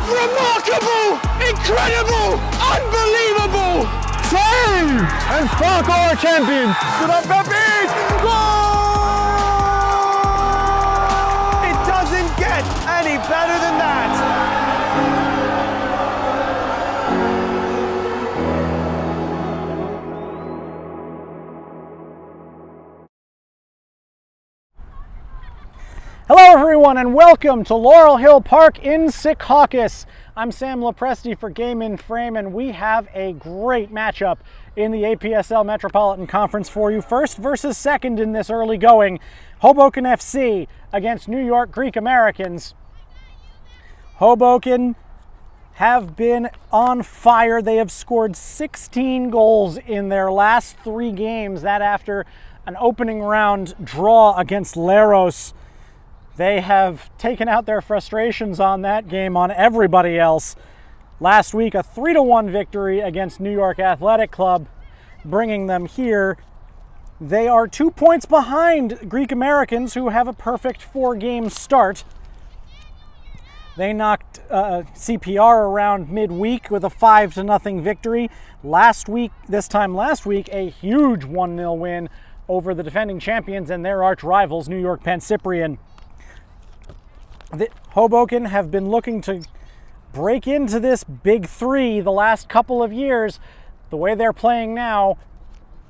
Remarkable! Incredible! Unbelievable! Save! And fuck our champions! Good up, Pepe! Goal! It doesn't get any better than that! Hello everyone and welcome to Laurel Hill Park in Secaucus. I'm Sam Lopresti for Game in Frame, and we have a great matchup in the APSL Metropolitan Conference for you. First versus second in this early going, Hoboken FC against New York Greek Americans. Hoboken have been on fire. They have scored 16 goals in their last 3 games, that after an opening round draw against Leros. They have taken out their frustrations on that game on everybody else. Last week, a 3-1 victory against New York Athletic Club, bringing them here. They are 2 points behind Greek Americans, who have a perfect 4-game start. They knocked CPR around midweek with a 5-0 victory. This time last week, a huge 1-0 win over the defending champions and their arch rivals, New York Penn Cyprian. Hoboken have been looking to break into this big 3 the last couple of years. The way they're playing now,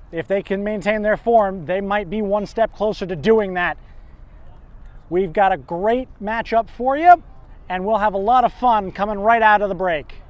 if they can maintain their form, they might be one step closer to doing that. We've got a great matchup for you, and we'll have a lot of fun coming right out of the break.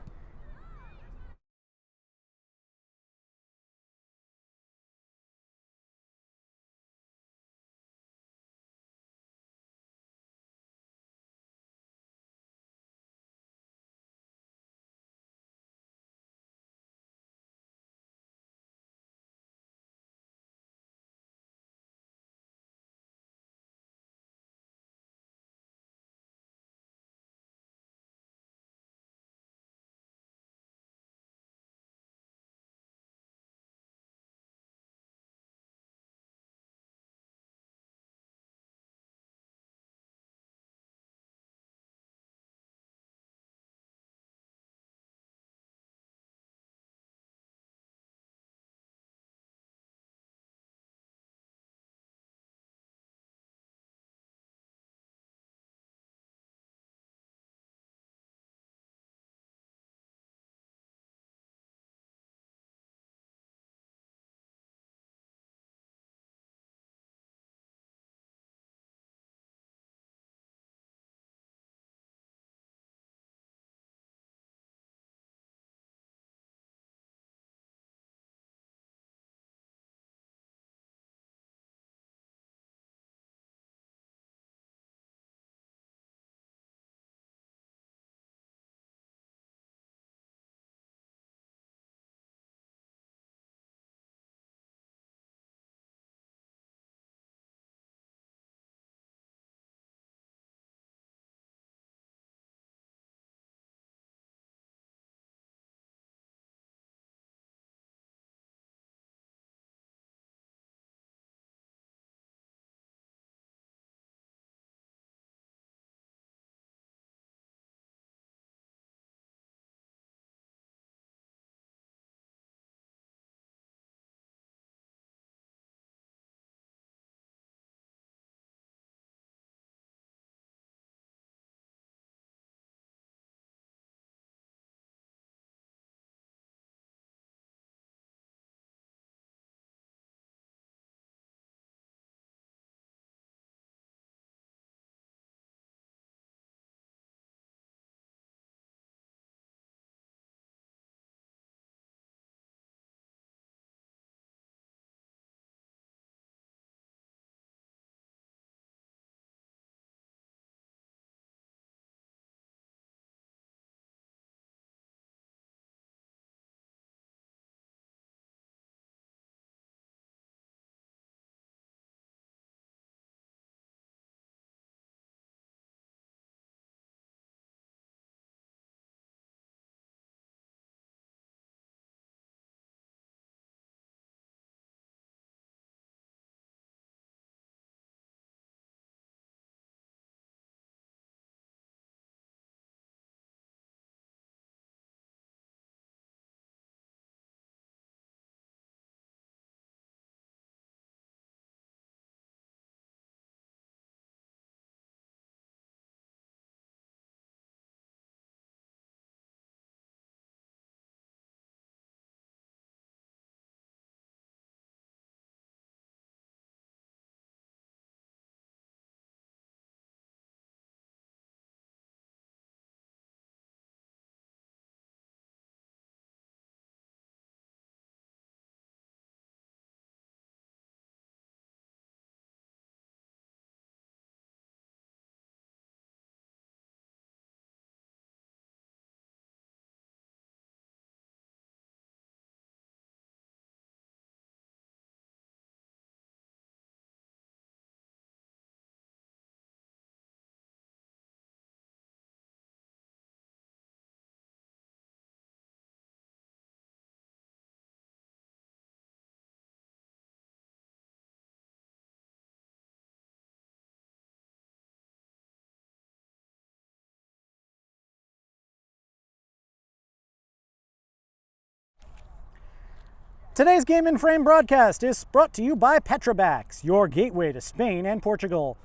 Today's Game in Frame broadcast is brought to you by Petrobax, your gateway to Spain and Portugal.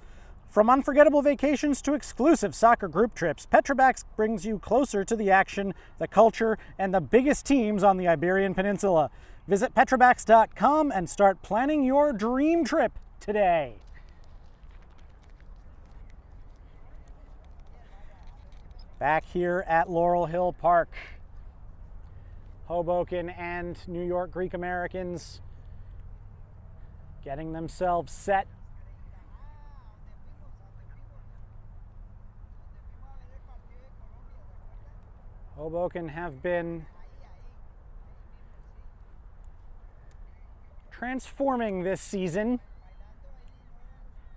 From unforgettable vacations to exclusive soccer group trips, Petrobax brings you closer to the action, the culture, and the biggest teams on the Iberian Peninsula. Visit petrobax.com and start planning your dream trip today. Back here at Laurel Hill Park, Hoboken and New York Greek Americans getting themselves set. Hoboken have been transforming this season.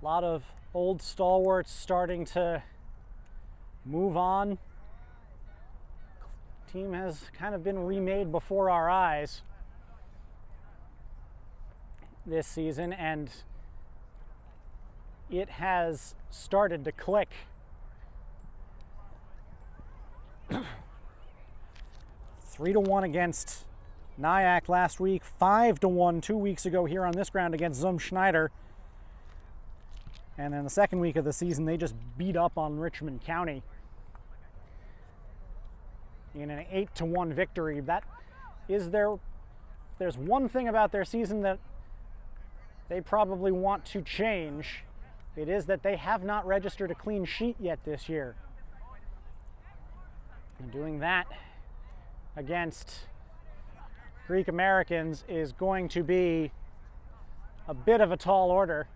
A lot of old stalwarts starting to move on. Team has kind of been remade before our eyes this season, and it has started to click. 3-1 against Nyack last week, 5-1 2 weeks ago here on this ground against Zum Schneider. And then the second week of the season, they just beat up on Richmond County in an 8-1 victory. That is there's one thing about their season that they probably want to change. It is that they have not registered a clean sheet yet this year. And doing that against Greek Americans is going to be a bit of a tall order.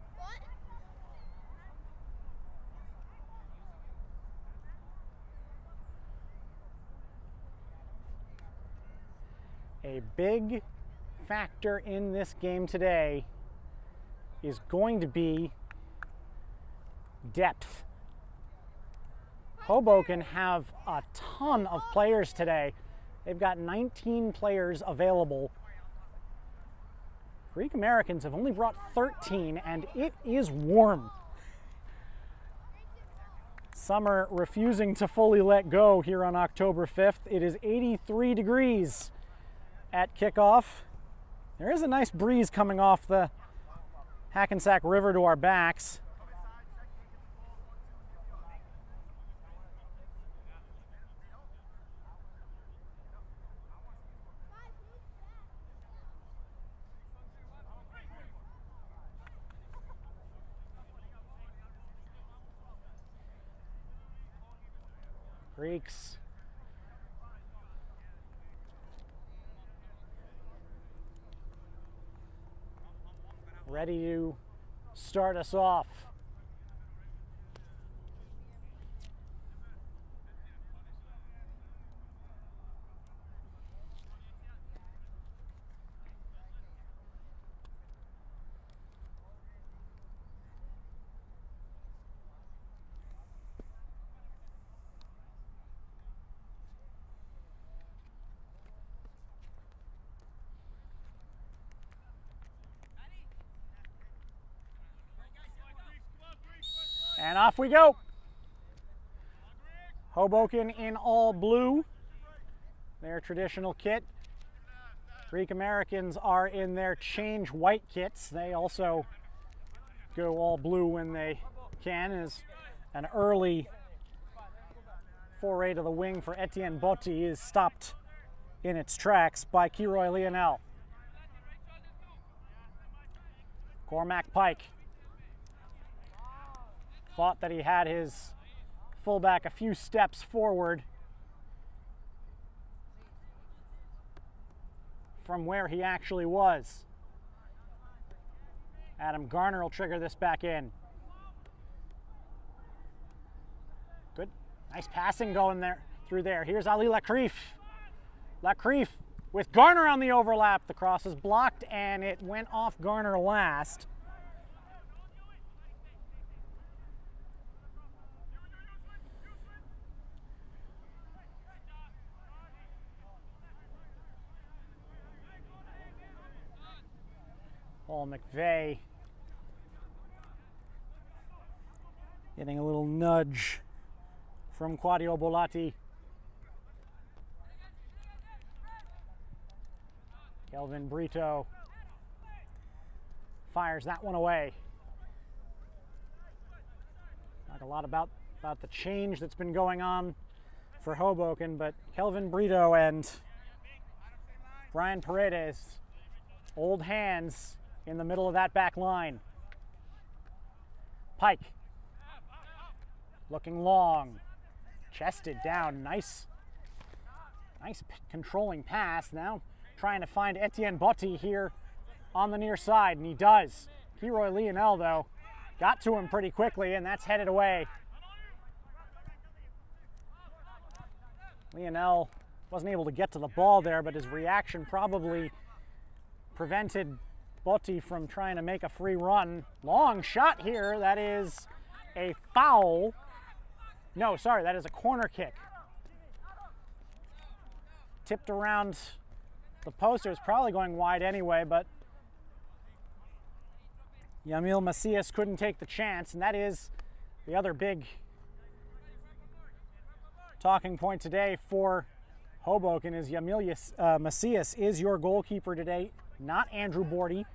A big factor in this game today is going to be depth. Hoboken have a ton of players today. They've got 19 players available. Greek Americans have only brought 13, and it is warm. Summer refusing to fully let go here on October 5th. It is 83 degrees at kickoff. There is a nice breeze coming off the Hackensack River to our backs. Greeks ready to start us off. And off we go. Hoboken in all blue, their traditional kit. Greek Americans are in their change white kits. They also go all blue when they can, as an early foray to the wing for Etienne Botti is stopped in its tracks by Kiroy Lionel. Cormac Pike thought that he had his fullback a few steps forward from where he actually was. Adam Garner will trigger this back in. Good, nice passing going there through there. Here's Ali Lacrief. Lacrief with Garner on the overlap. The cross is blocked and it went off Garner last. Paul McVeigh getting a little nudge from Quadio Bolatti. Kelvin Brito fires that one away. Talk a lot about the change that's been going on for Hoboken, but Kelvin Brito and Brian Paredes, old hands in the middle of that back line. Pike, looking long, chested down, nice controlling pass. Now trying to find Etienne Botti here on the near side, and he does. Kiroy Lionel, though, got to him pretty quickly, and that's headed away. Lionel wasn't able to get to the ball there, but his reaction probably prevented Botti from trying to make a free run. Long shot here. That is a foul. No, sorry, that is a corner kick. Tipped around the post. It was probably going wide anyway, but Yamil Macias couldn't take the chance, and that is the other big talking point today for Hoboken is Yamil Macias is your goalkeeper today, not Andrew Bordy.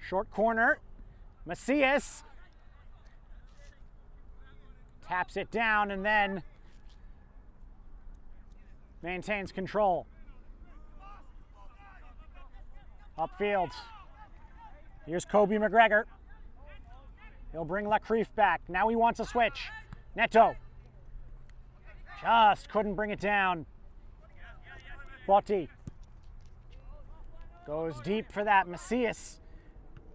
Short corner, Macias taps it down and then maintains control. Upfield, here's Kobe McGregor. He'll bring Lacreef back. Now he wants a switch. Neto. Just couldn't bring it down. Botti goes deep for that. Macias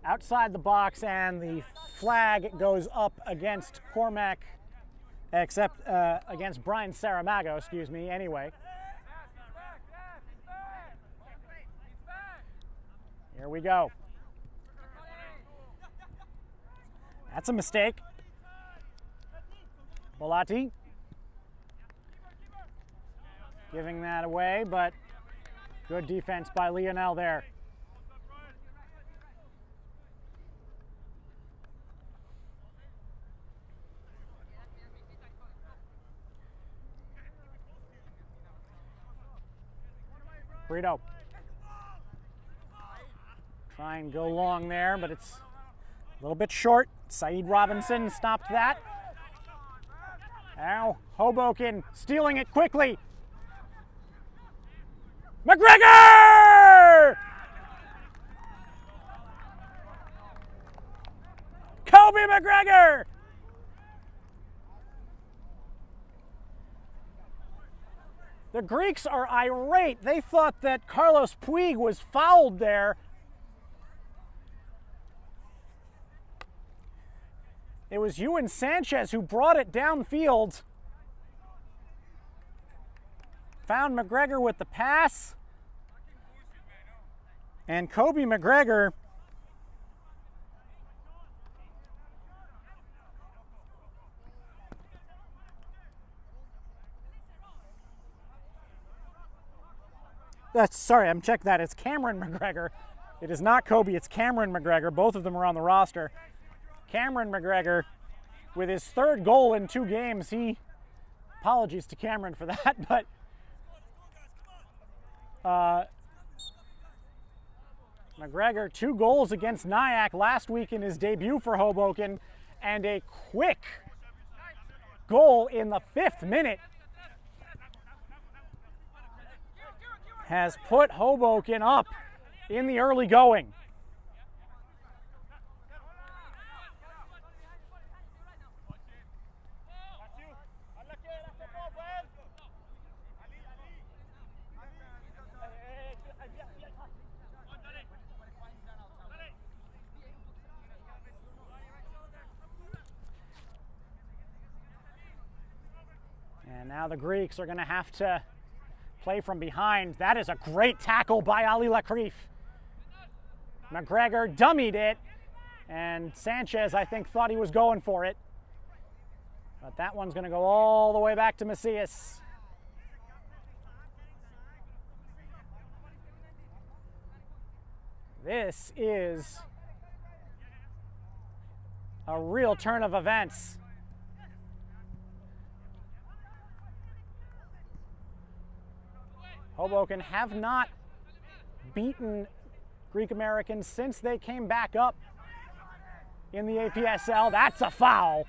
outside the box, and the flag goes up against Cormac, except against Brian Saramago, excuse me, anyway. Here we go. That's a mistake. Bolatti giving that away, but good defense by Lionel there. Brito. Try and go long there, but it's a little bit short. Saeed Robinson stopped that. Now Hoboken stealing it quickly. McGregor! Kobe McGregor! The Greeks are irate. They thought that Carlos Puig was fouled there. It was Ewan Sanchez who brought it downfield. Found McGregor with the pass. And Kobe McGregor sorry, I'm checking that. It's Cameron McGregor. It is not Kobe, it's Cameron McGregor. Both of them are on the roster. Cameron McGregor, with his third goal in 2 games, apologies to Cameron for that, but McGregor, 2 goals against Nyack last week in his debut for Hoboken, and a quick goal in the 5th minute has put Hoboken up in the early going. And now the Greeks are going to have to play from behind. That is a great tackle by Ali Lacreef. McGregor dummied it, and Sanchez, I think, thought he was going for it. But that one's going to go all the way back to Macias. This is a real turn of events. Hoboken have not beaten Greek Americans since they came back up in the APSL. That's a foul.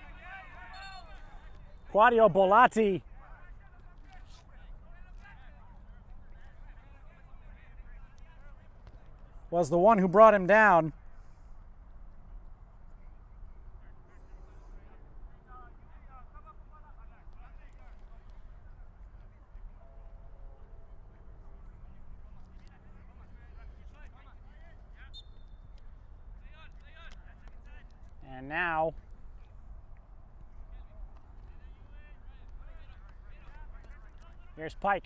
Claudio Bolatti was the one who brought him down. And now here's Pike.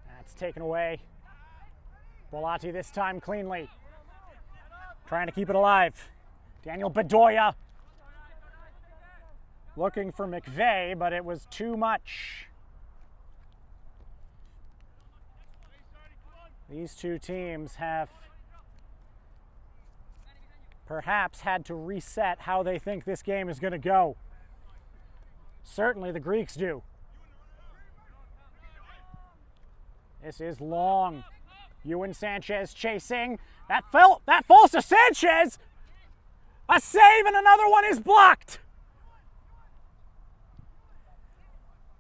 That's taken away. Bolatti this time cleanly. Trying to keep it alive. Daniel Bedoya looking for McVeigh, but it was too much. These two teams have perhaps had to reset how they think this game is going to go. Certainly the Greeks do. This is long. Ewan Sanchez chasing. That falls to Sanchez. A save and another one is blocked.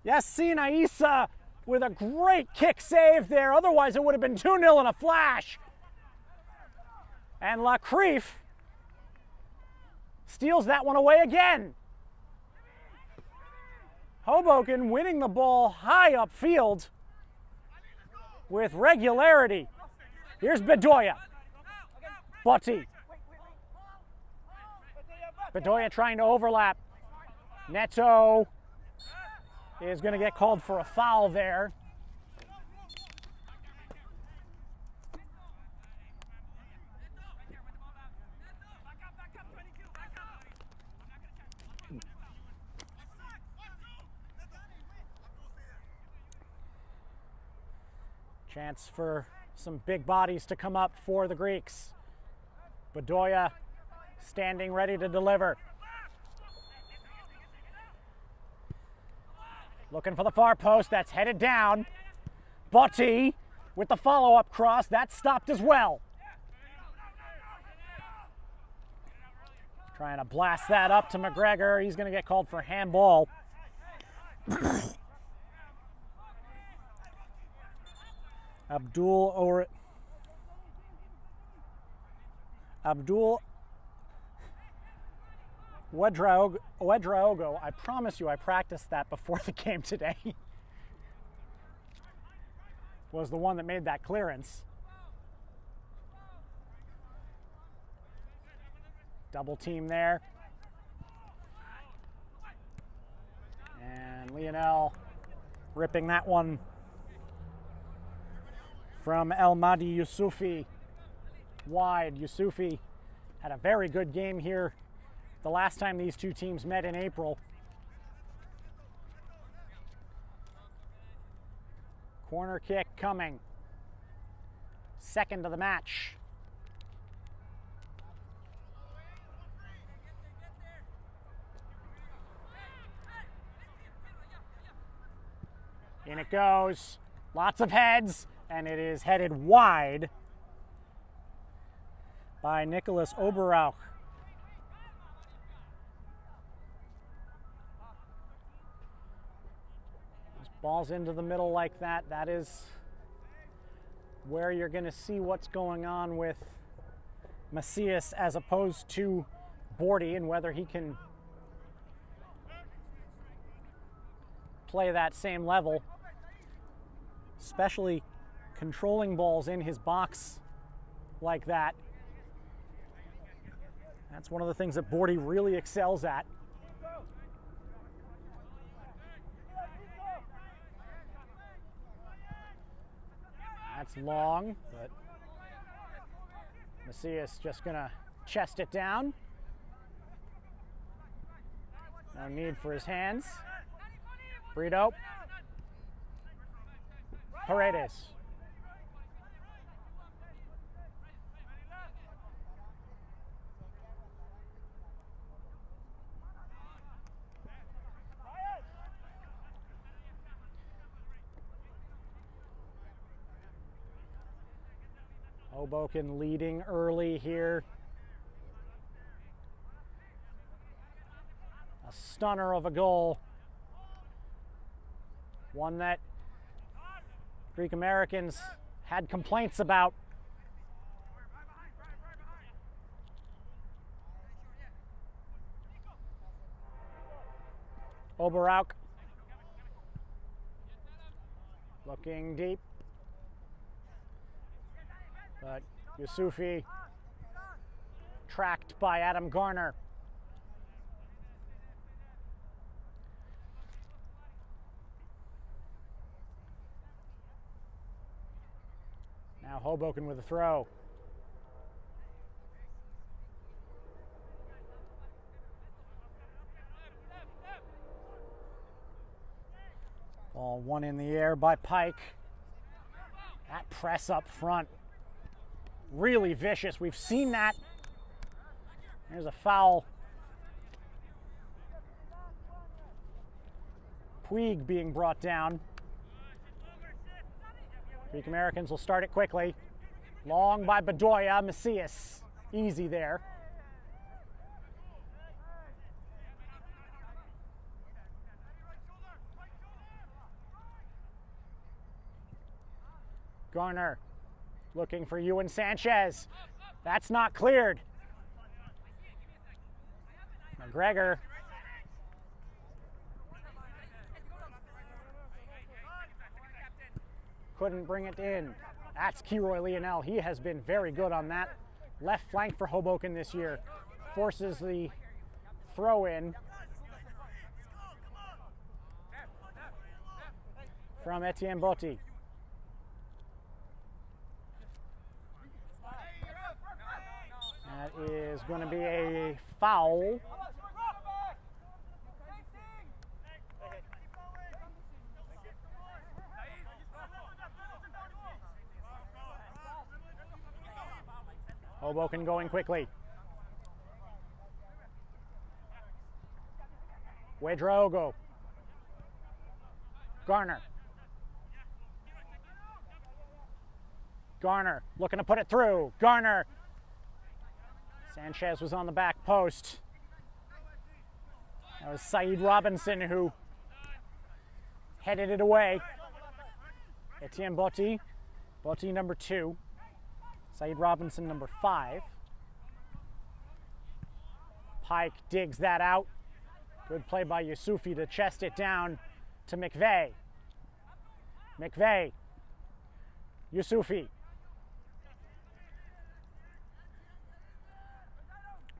Yassine Issa with a great kick save there. Otherwise it would have been 2-0 in a flash. And Lacrief steals that one away again. Hoboken winning the ball high upfield with regularity. Here's Bedoya. Botti. Bedoya trying to overlap. Neto is going to get called for a foul there. Chance for some big bodies to come up for the Greeks. Bedoya standing ready to deliver. Looking for the far post, that's headed down. Botti with the follow-up cross, that's stopped as well. Trying to blast that up to McGregor, he's gonna get called for handball. Abdul Ouedraogo, I promise you I practiced that before the game today, was the one that made that clearance. Double team there. And Lionel ripping that one from El Mahdi Youssoufi wide. Youssoufi had a very good game here the last time these two teams met in April. Corner kick coming. Second of the match. In it goes. Lots of heads, and it is headed wide by Nicholas Oberauch. Balls into the middle like that, that is where you're going to see what's going on with Macias as opposed to Bordy, and whether he can play that same level, especially controlling balls in his box like that. That's one of the things that Bordy really excels at. That's long, but Macias just gonna chest it down. No need for his hands. Brito. Paredes. Hoboken leading early here. A stunner of a goal. One that Greek Americans had complaints about. Oberauk looking deep, but Yusufi tracked by Adam Garner. Now Hoboken with a throw. Ball one in the air by Pike. That press up front, really vicious. We've seen that. There's a foul. Puig being brought down. Greek Americans will start it quickly. Long by Bedoya, Macias. Easy there. Garner looking for Ewan Sanchez. That's not cleared. McGregor. Couldn't bring it in. That's Keroy Lionel. He has been very good on that left flank for Hoboken this year. Forces the throw in from Etienne Botti. That is going to be a foul. Hoboken going quickly. Ouedraogo. Garner. Garner looking to put it through. Garner. Sanchez was on the back post. That was Saeed Robinson who headed it away. Etienne Botti. Botti number 2. Saeed Robinson number 5. Pike digs that out. Good play by Yusufi to chest it down to McVeigh. McVeigh. Yusufi.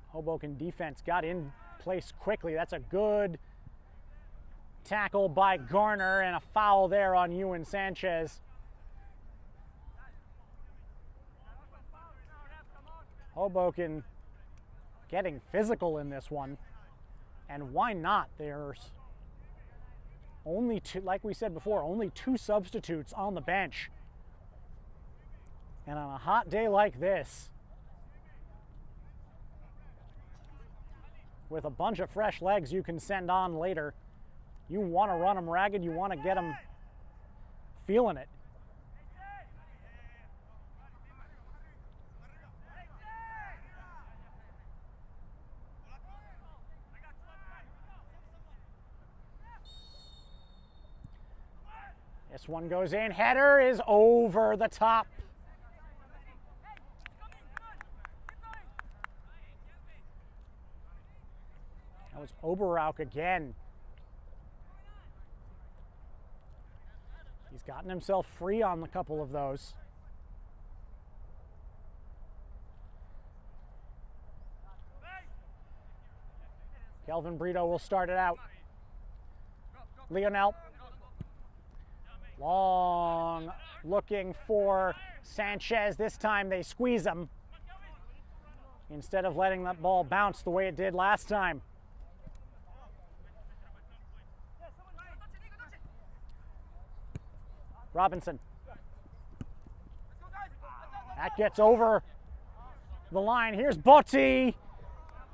Hoboken defense got in place quickly. That's a good tackle by Garner and a foul there on Ewan Sanchez. Hoboken getting physical in this one. And why not? There's only two, like we said before, only 2 substitutes on the bench. And on a hot day like this, with a bunch of fresh legs you can send on later, you want to run them ragged, you want to get them feeling it. This one goes in. Header is over the top. That was Oberauk again. He's gotten himself free on a couple of those. Kelvin Brito will start it out. Lionel. Long looking for Sanchez. This time they squeeze him instead of letting that ball bounce the way it did last time. Robinson. That gets over the line. Here's Botti.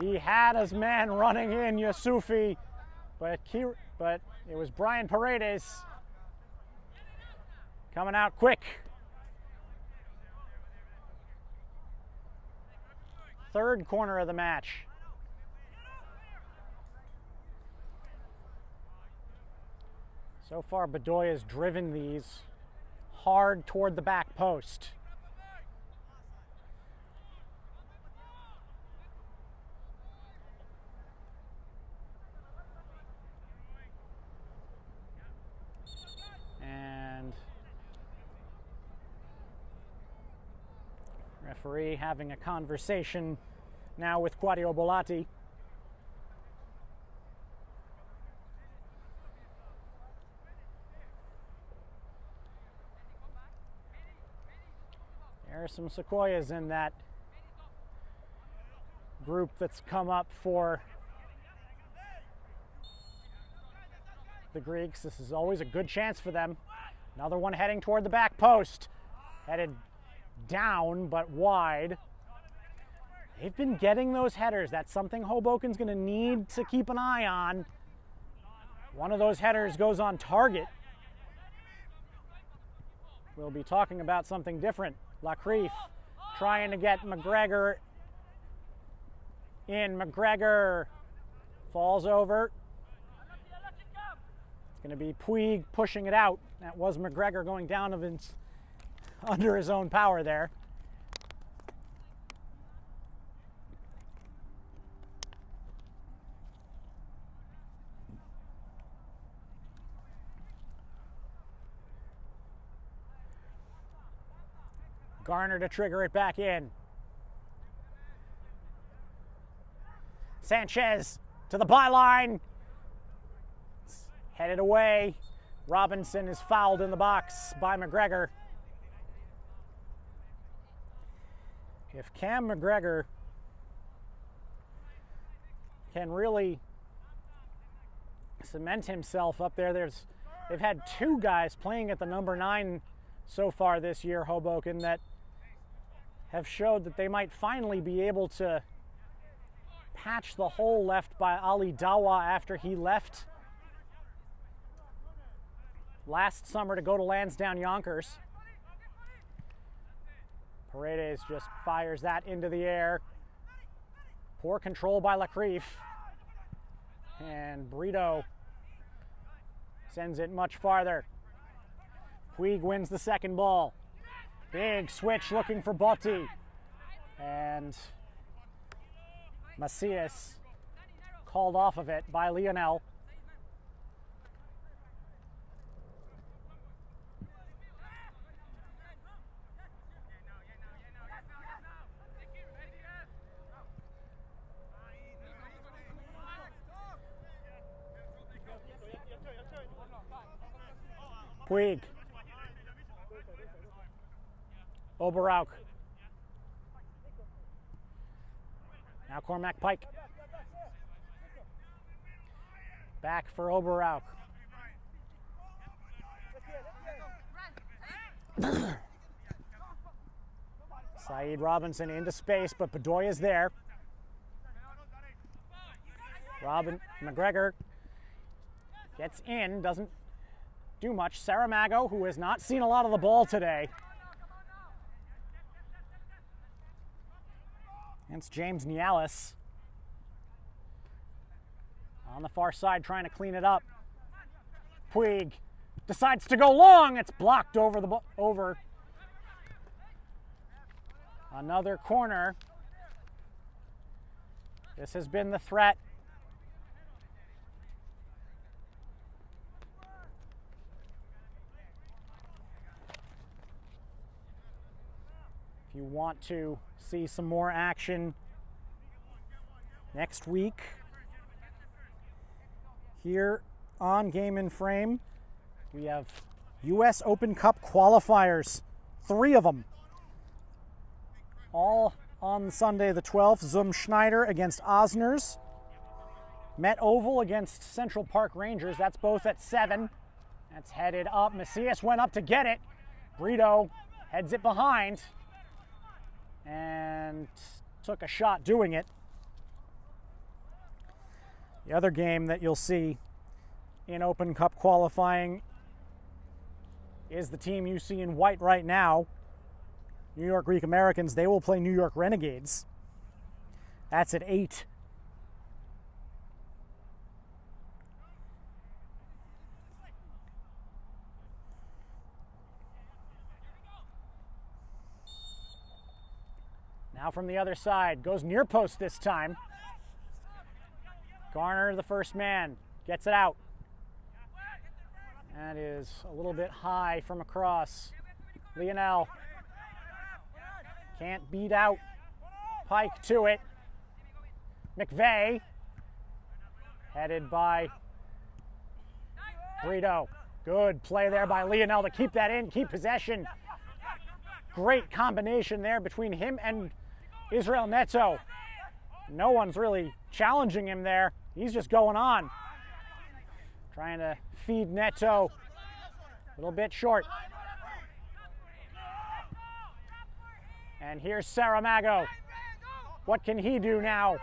He had his man running in, Yusufi, but it was Brian Paredes coming out quick. third corner of the match. So far, Bedoya has driven these hard toward the back post. And referee having a conversation now with Quadio Bolatti. There are some Sequoias in that group that's come up for the Greeks. This is always a good chance for them. Another one heading toward the back post. Headed down, but wide. They've been getting those headers. That's something Hoboken's going to need to keep an eye on. One of those headers goes on target. We'll be talking about something different. Lacreef trying to get McGregor in. McGregor falls over. It's going to be Puig pushing it out. That was McGregor going down under his own power there. Garner to trigger it back in. Sanchez to the byline. It's headed away. Robinson is fouled in the box by McGregor. If Cam McGregor can really cement himself up there, they've had two guys playing at the number 9 so far this year, Hoboken, that have showed that they might finally be able to patch the hole left by Ali Dawa after he left last summer to go to Lansdowne Yonkers. Paredes just fires that into the air. Poor control by Lacreef. And Brito sends it much farther. Puig wins the second ball. Big switch looking for Botti. And Macias called off of it by Lionel. Puig. Oberauk. Now Cormac Pike. Back for Oberauk. Saeed Robinson into space, but Bedoya is there. McGregor gets in, doesn't do much. Saramago, who has not seen a lot of the ball today. Against James Nialis. On the far side, trying to clean it up. Puig decides to go long. It's blocked over another corner. This has been the threat. If you want to see some more action next week here on Game in Frame, we have U.S. Open Cup qualifiers, 3 of them, all on Sunday the 12th. Zum Schneider against Osners, Met Oval against Central Park Rangers. That's both at 7. That's headed up. Macias went up to get it. Brito heads it behind and took a shot doing it. The other game that you'll see in Open Cup qualifying is the team you see in white right now, New York Greek Americans. They will play New York Renegades. That's at 8. Now from the other side, goes near post this time. Garner, the first man, gets it out. That is a little bit high from across. Lionel can't beat out Pike to it. McVeigh, headed by Brito. Good play there by Lionel to keep that in, keep possession. Great combination there between him and Israel Neto. No one's really challenging him there. He's just going on. Trying to feed Neto. A little bit short. And here's Saramago. What can he do now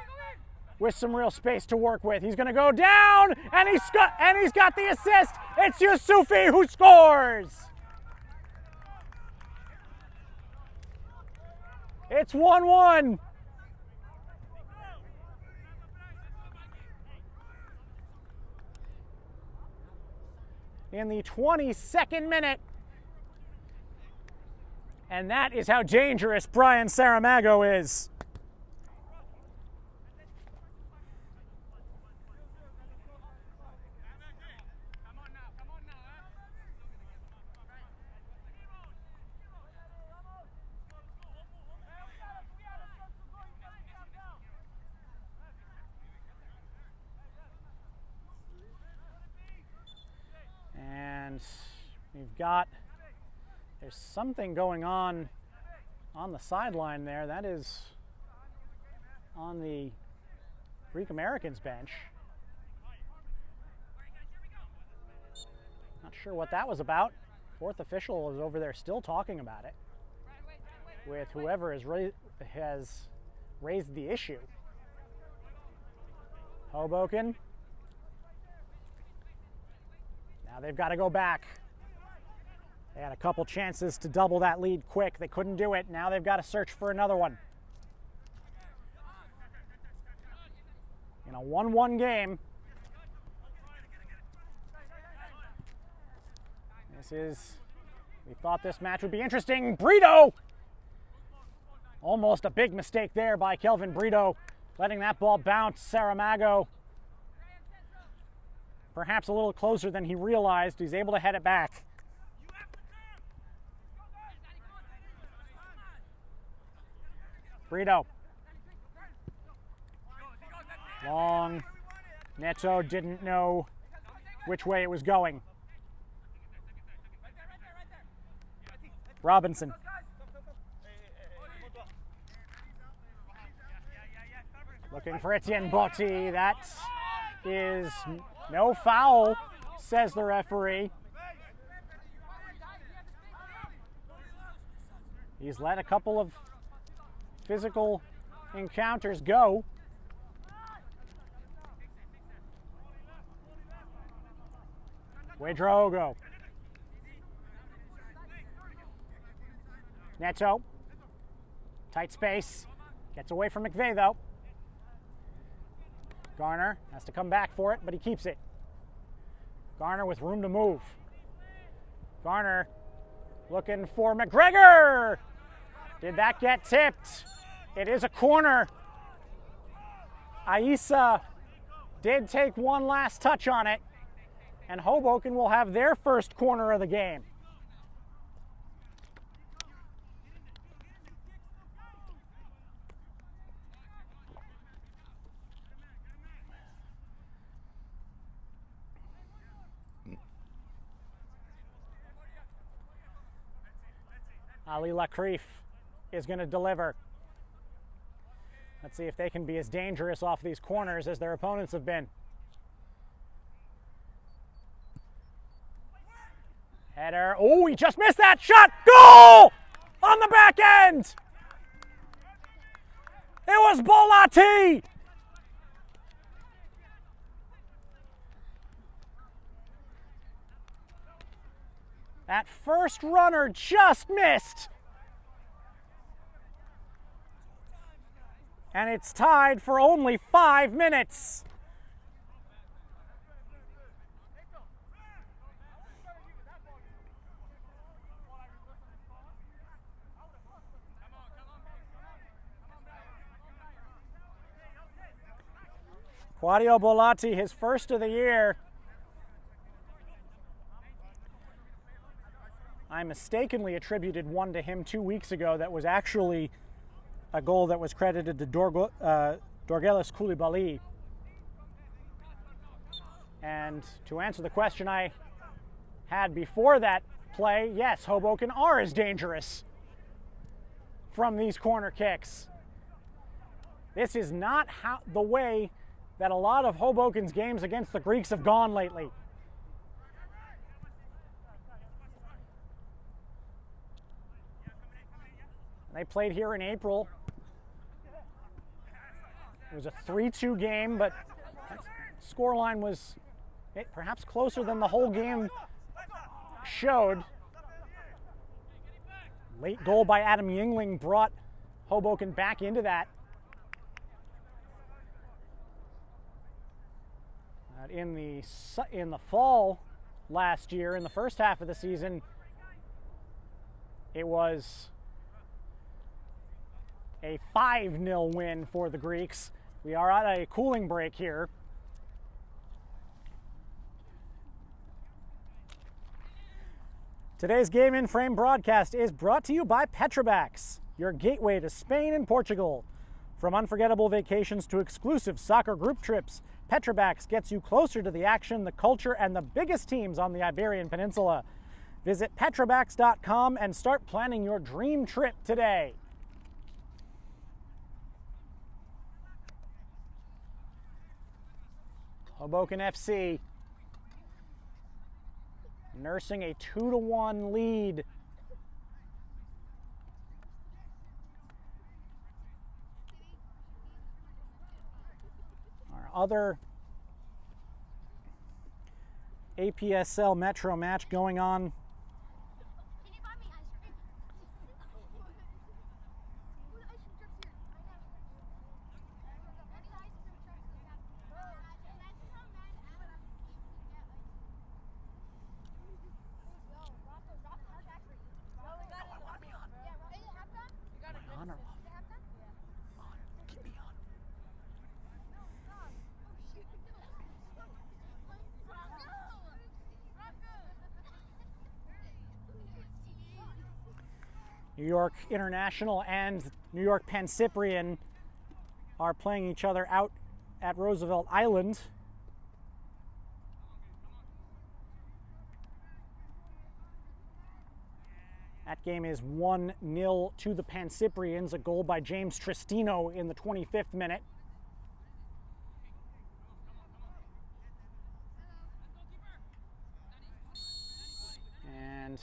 with some real space to work with? He's going to go down, and he's got the assist. It's Yusufi who scores. It's 1-1. In the 22nd minute. And that is how dangerous Brian Saramago is. And there's something going on the sideline there. That is on the Greek Americans bench. Not sure what that was about. Fourth official is over there still talking about it with whoever has raised the issue. Hoboken. Now they've got to go back. They had a couple chances to double that lead quick. They couldn't do it. Now they've got to search for another one. In a 1-1 game. We thought this match would be interesting. Brito! Almost a big mistake there by Kelvin Brito, letting that ball bounce. Saramago, perhaps a little closer than he realized. He's able to head it back. Brito. Long. Neto didn't know which way it was going. Robinson. Looking for Etienne Botti. That is no foul, says the referee. He's let a couple of physical encounters go. Ouedraogo. Neto. Tight space. Gets away from McVeigh though. Garner has to come back for it, but he keeps it. Garner with room to move. Garner looking for McGregor. Did that get tipped? It is a corner. Aissa did take one last touch on it, and Hoboken will have their first corner of the game. Ali Lacrief is going to deliver. Let's see if they can be as dangerous off these corners as their opponents have been. Header. Oh, he just missed that shot. Goal! On the back end. It was Bolatti. That first runner just missed. And it's tied for only 5 minutes. Claudio Bolatti, his first of the year. I mistakenly attributed one to him 2 weeks ago that was actually a goal that was credited to Dorgeles Koulibaly. And to answer the question I had before that play, yes, Hoboken are as dangerous from these corner kicks. This is not the way that a lot of Hoboken's games against the Greeks have gone lately. They played here in April. It was a 3-2 game, but scoreline was perhaps closer than the whole game showed. Late goal by Adam Yingling brought Hoboken back into that. In the fall last year, in the first half of the season, it was a 5-0 win for the Greeks. We are at a cooling break here. Today's Game in Frame broadcast is brought to you by Petrobax, your gateway to Spain and Portugal. From unforgettable vacations to exclusive soccer group trips, Petrobax gets you closer to the action, the culture, and the biggest teams on the Iberian Peninsula. Visit petrobax.com and start planning your dream trip today. Hoboken FC nursing a 2-1 lead. Our other APSL Metro match going on . New York International and New York Pan Cyprian are playing each other out at Roosevelt Island. That game is 1-0 to the Pan Cyprians, a goal by James Tristino in the 25th minute. And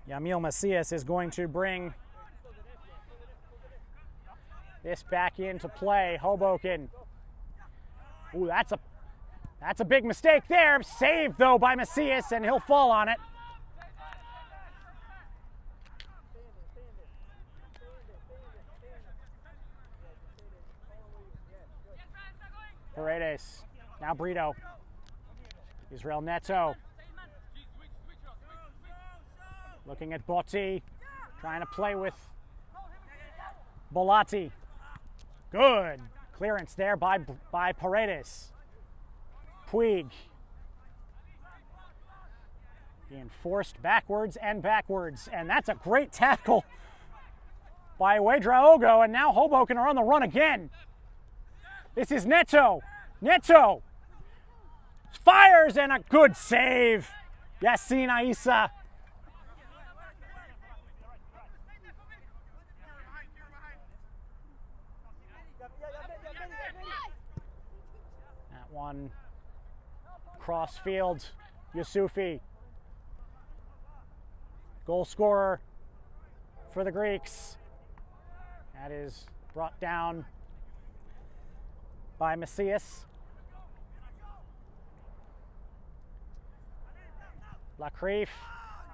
Yamil Macias is going to bring this back into play. Hoboken. Ooh, that's a big mistake there. Saved though by Macias, and he'll fall on it. Paredes. Now Brito. Israel Neto. Looking at Botti, trying to play with Bolatti. Good clearance there by Paredes. Puig. Being forced backwards, and that's a great tackle by Ouedraogo, and now Hoboken are on the run again. This is Neto. Neto fires, and a good save. Yassine Aissa. That one cross field. Yusufi, goal scorer for the Greeks. That is brought down by Macias. Lacrief,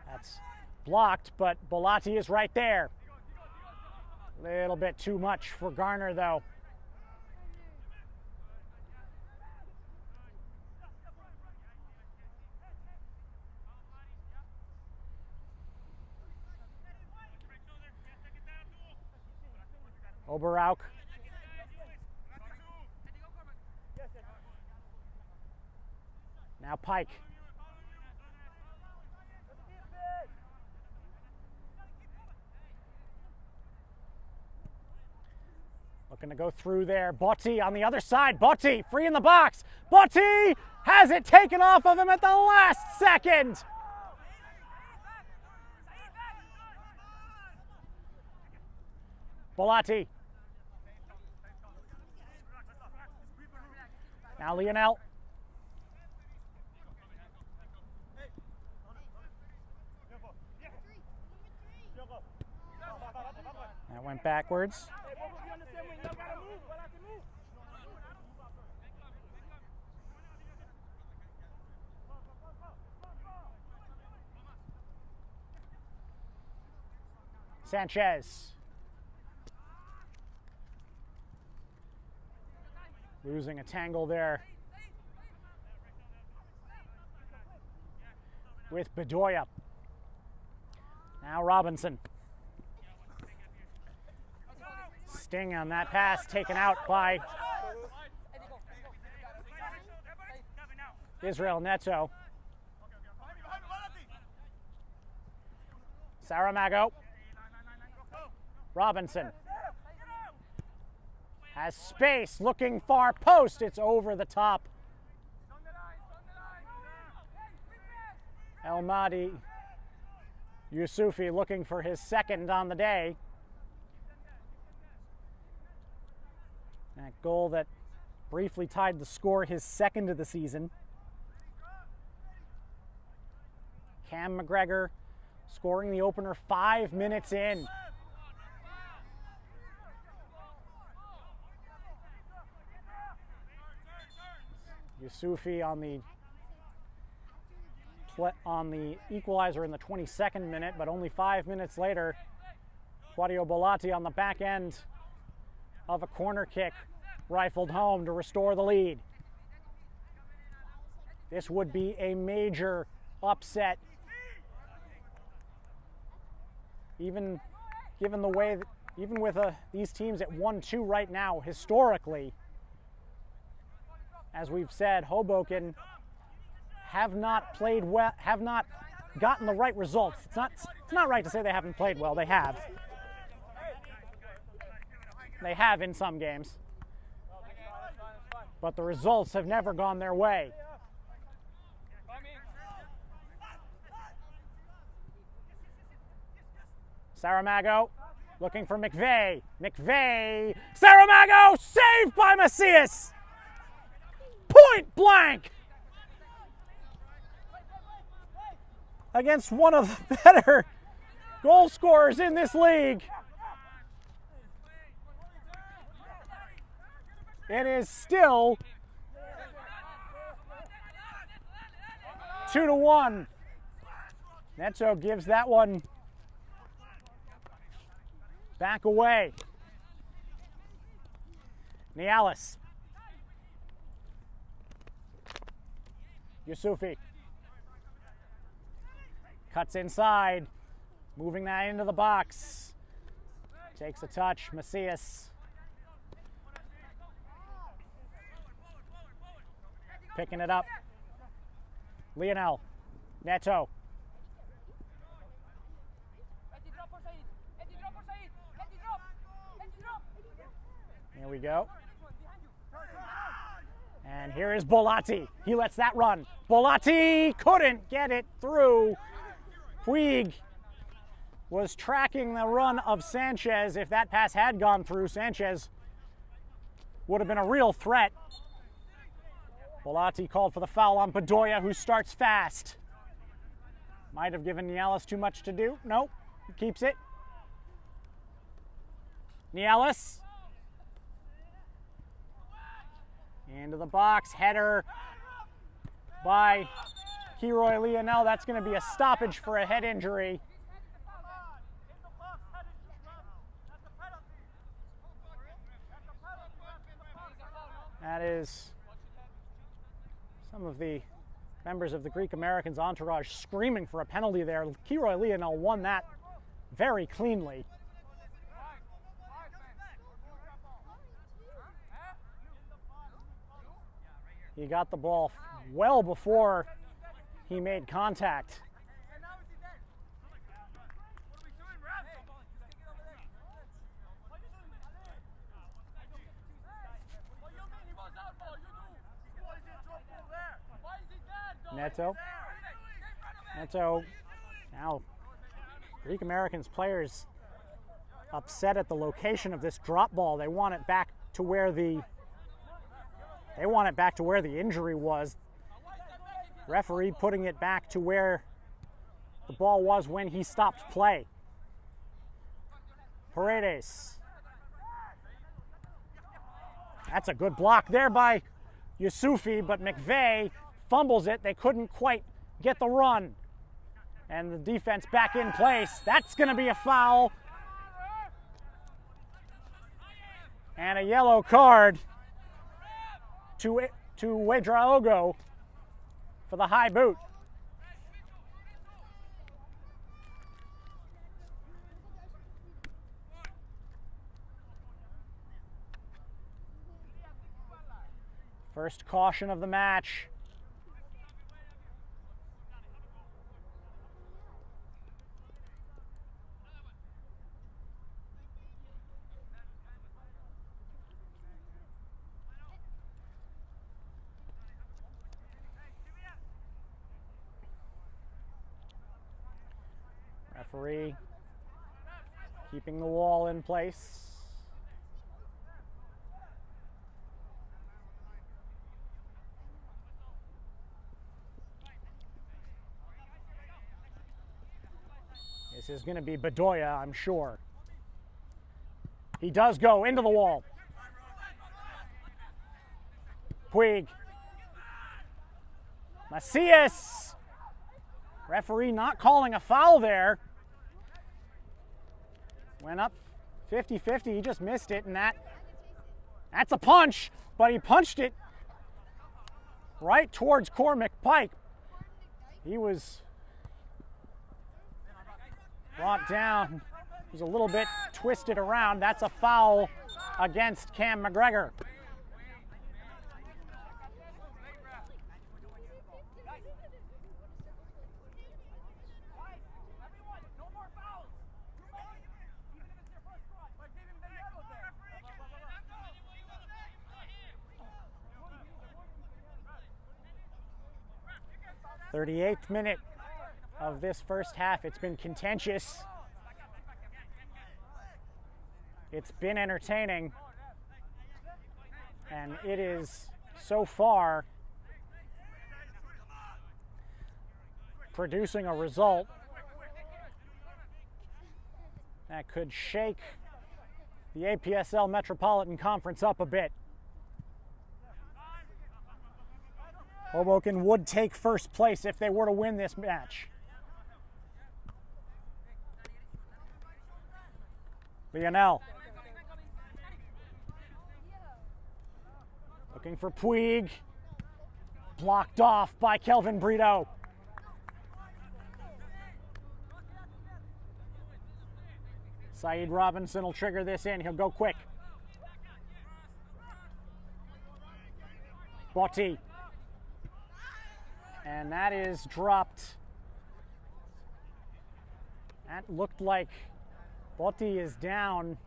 that's blocked, but Bolatti is right there. Little bit too much for Garner, though. Oberauk. Now Pike. Looking to go through there. Botti on the other side. Botti free in the box. Botti has it taken off of him at the last second. Bolatti. Now Lionel. That went backwards. Sanchez. Losing a tangle there with Bedoya. Now Robinson. Sting on that pass, taken out by Israel Neto. Saramago. Robinson. Has space, looking far post. It's over the top. El Mahdi Yusufi looking for his second on the day. That goal that briefly tied the score, his second of the season. Cam McGregor scoring the opener 5 minutes in. Yusufi on the equalizer in the 22nd minute, but only 5 minutes later, Claudio Bolatti on the back end of a corner kick rifled home to restore the lead. This would be a major upset, even given the way that, even with these teams at 1-2 right now, historically, as we've said, Hoboken have not played well, have not gotten the right results. It's not right to say they haven't played well. They have. They have in some games. But the results have never gone their way. Saramago looking for McVeigh. McVeigh. Saramago saved by Macias. Point blank. Against one of the better goal scorers in this league. It is still 2-1. Neto gives that one back away. Nialis. Yusufi. Cuts inside, moving that into the box. Takes a touch, Macias. Picking it up. Lionel. Neto. Here we go. And here is Bolatti. He lets that run. Bolatti couldn't get it through. Puig was tracking the run of Sanchez. If that pass had gone through, Sanchez would have been a real threat. Bolatti called for the foul on Bedoya, who starts fast. Might have given Nialis too much to do. Nope, he keeps it. Nialis. Into the box, header by Kiroy Lionel. That's going to be a stoppage for a head injury. that is some of the members of the Greek Americans entourage screaming for a penalty there. Kiroy Lionel won that very cleanly. He got the ball well before he made contact. Neto. Now Greek Americans players upset at the location of this drop ball. They want it back to where the injury was. Referee putting it back to where the ball was when he stopped play. Paredes. That's a good block there by Yusufi, but McVeigh fumbles it. They couldn't quite get the run. And the defense back in place. That's going to be a foul. And a yellow card to Ouedraogo for the high boot. First caution of the match. Referee keeping the wall in place. This is going to be Bedoya, I'm sure. He does go into the wall. Puig. Macias. Referee not calling a foul there. Went up 50-50, he just missed it, and that's a punch, but he punched it right towards Cormac Pike. He was brought down. He was a little bit twisted around. That's a foul against Cam McGregor. .38th minute of this first half. It's been contentious. It's been entertaining. And it is, so far, producing a result that could shake the APSL Metropolitan Conference up a bit. Hoboken would take first place if they were to win this match. Lionel. Looking for Puig. Blocked off by Kelvin Brito. Saeed Robinson will trigger this in. He'll go quick. Botti. And that is dropped. That looked like Botti is down.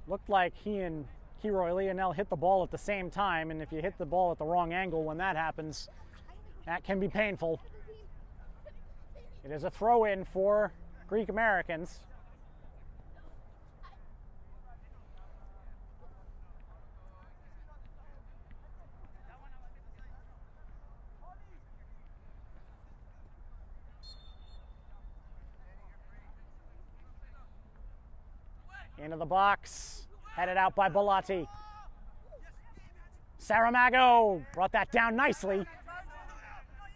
Looked like he and Kiroy Lionel hit the ball at the same time, and if you hit the ball at the wrong angle when that happens, that can be painful. It is a throw-in for Greek Americans. Into the box, headed out by Bellotti. Saramago brought that down nicely.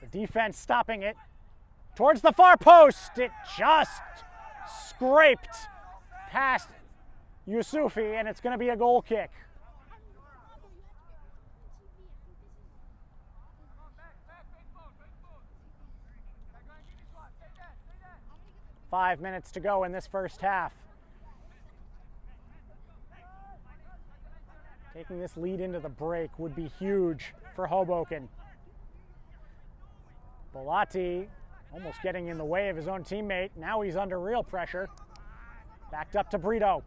The defense stopping it. Towards the far post, it just scraped past Yusufi, and it's going to be a goal kick. 5 minutes to go in this first half. Taking this lead into the break would be huge for Hoboken. Bolatti almost getting in the way of his own teammate. Now he's under real pressure. Backed up to Brito.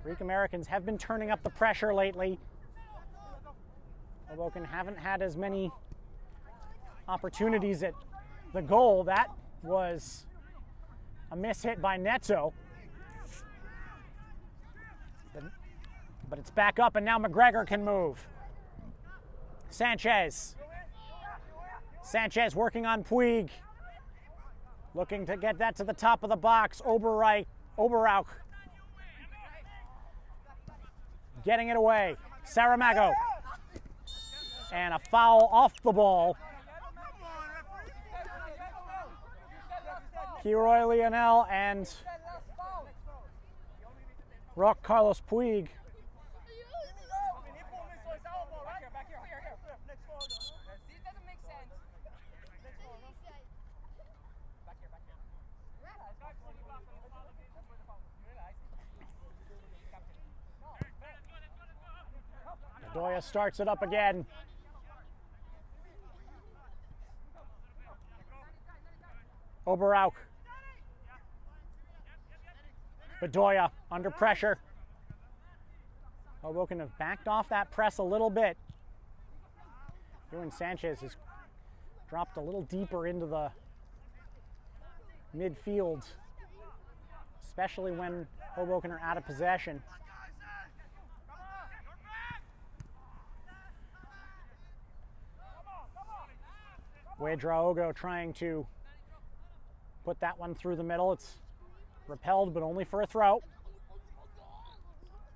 Greek Americans have been turning up the pressure lately. Hoboken haven't had as many opportunities at the goal. That was a miss hit by Neto. But it's back up, and now McGregor can move. Sanchez working on Puig. Looking to get that to the top of the box. Oberauch. Getting it away. Saramago. And a foul off the ball. Kiroy Lionel and Rock Carlos Puig. Bedoya starts it up again. Oberauch. Bedoya under pressure. Hoboken have backed off that press a little bit. Ewan Sanchez has dropped a little deeper into the midfield, especially when Hoboken are out of possession. Ouedraogo trying to put that one through the middle. It's repelled, but only for a throw.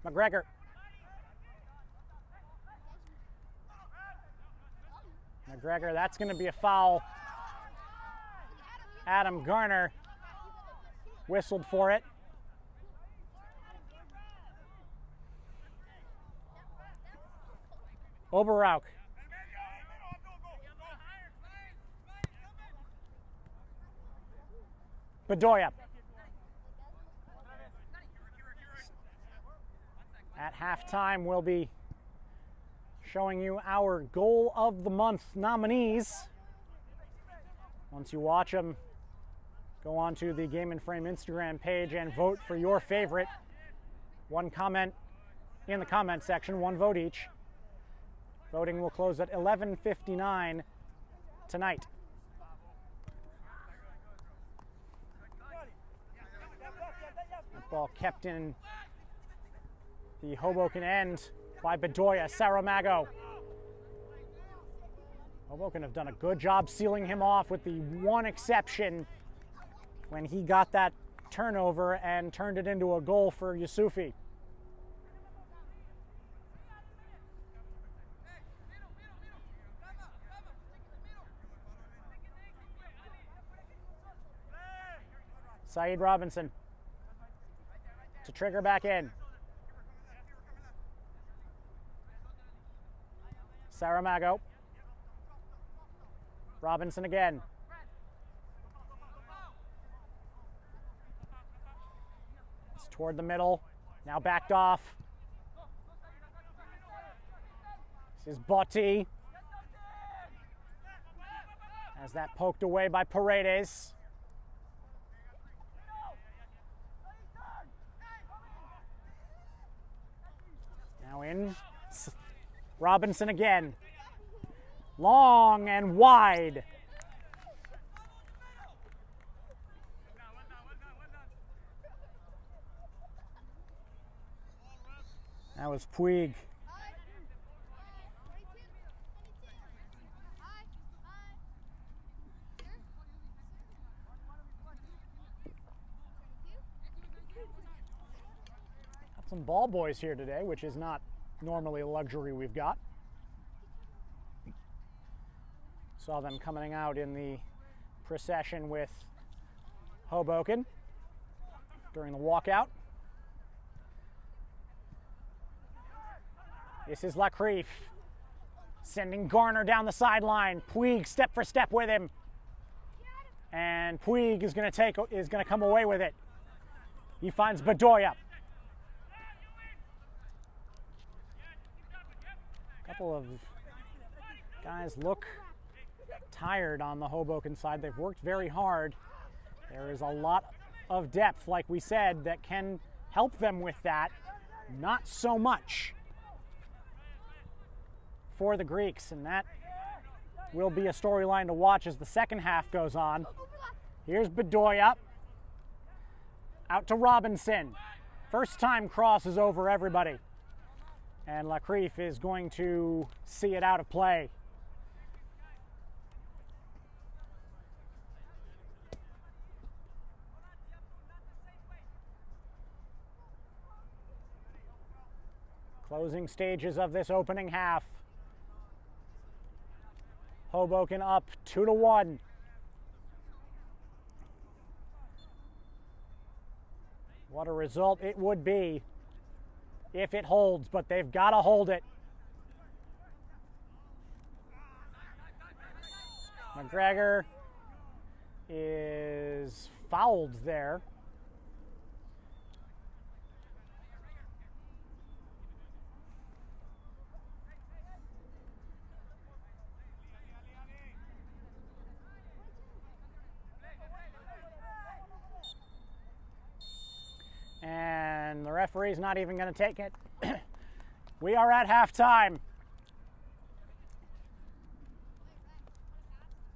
McGregor. That's going to be a foul. Adam Garner whistled for it. Oberauch. Bedoya. At halftime, we'll be showing you our Goal of the Month nominees. Once you watch them, go on to the Game and Frame Instagram page and vote for your favorite. One comment in the comment section, one vote each. Voting will close at 11:59 tonight. Ball kept in the Hoboken end by Bedoya. Saramago. Hoboken have done a good job sealing him off, with the one exception when he got that turnover and turned it into a goal for Yusufi. Saeed Robinson to trigger back in. Saramago. Robinson again. It's toward the middle. Now backed off. This is Botti. As that poked away by Paredes. Now in. Robinson again. Long and wide. That was Puig. Got some ball boys here today, which is not normally a luxury we've got. Saw them coming out in the procession with Hoboken during the walkout. This is Lacrief sending Garner down the sideline. Puig step for step with him. And Puig is going to come away with it. He finds Bedoya. A couple of guys look tired on the Hoboken side. They've worked very hard. There is a lot of depth, like we said, that can help them with that. Not so much for the Greeks, and that will be a storyline to watch as the second half goes on. Here's Bedoya. Out to Robinson. First time cross is over everybody. And Lacrief is going to see it out of play. Closing stages of this opening half. Hoboken up 2-1. What a result it would be if it holds, but they've got to hold it. McGregor is fouled there. And the referee's not even going to take it. We are at halftime.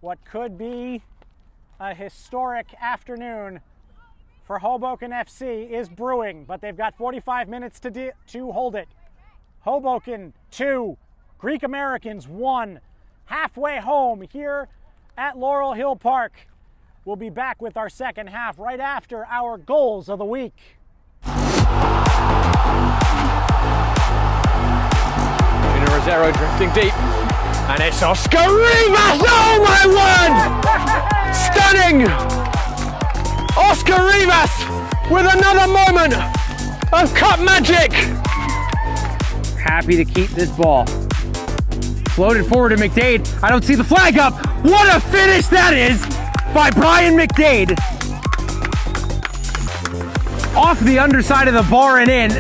What could be a historic afternoon for Hoboken FC is brewing, but they've got 45 minutes to hold it. Hoboken 2, Greek Americans 1. Halfway home here at Laurel Hill Park. We'll be back with our second half right after our goals of the week. Junior Rosero drifting deep, and it's Oscar Rivas! Oh my word! Stunning! Oscar Rivas with another moment of cup magic! Happy to keep this ball. Floated forward to McDade. I don't see the flag up. What a finish that is by Brian McDade. Off the underside of the bar and in.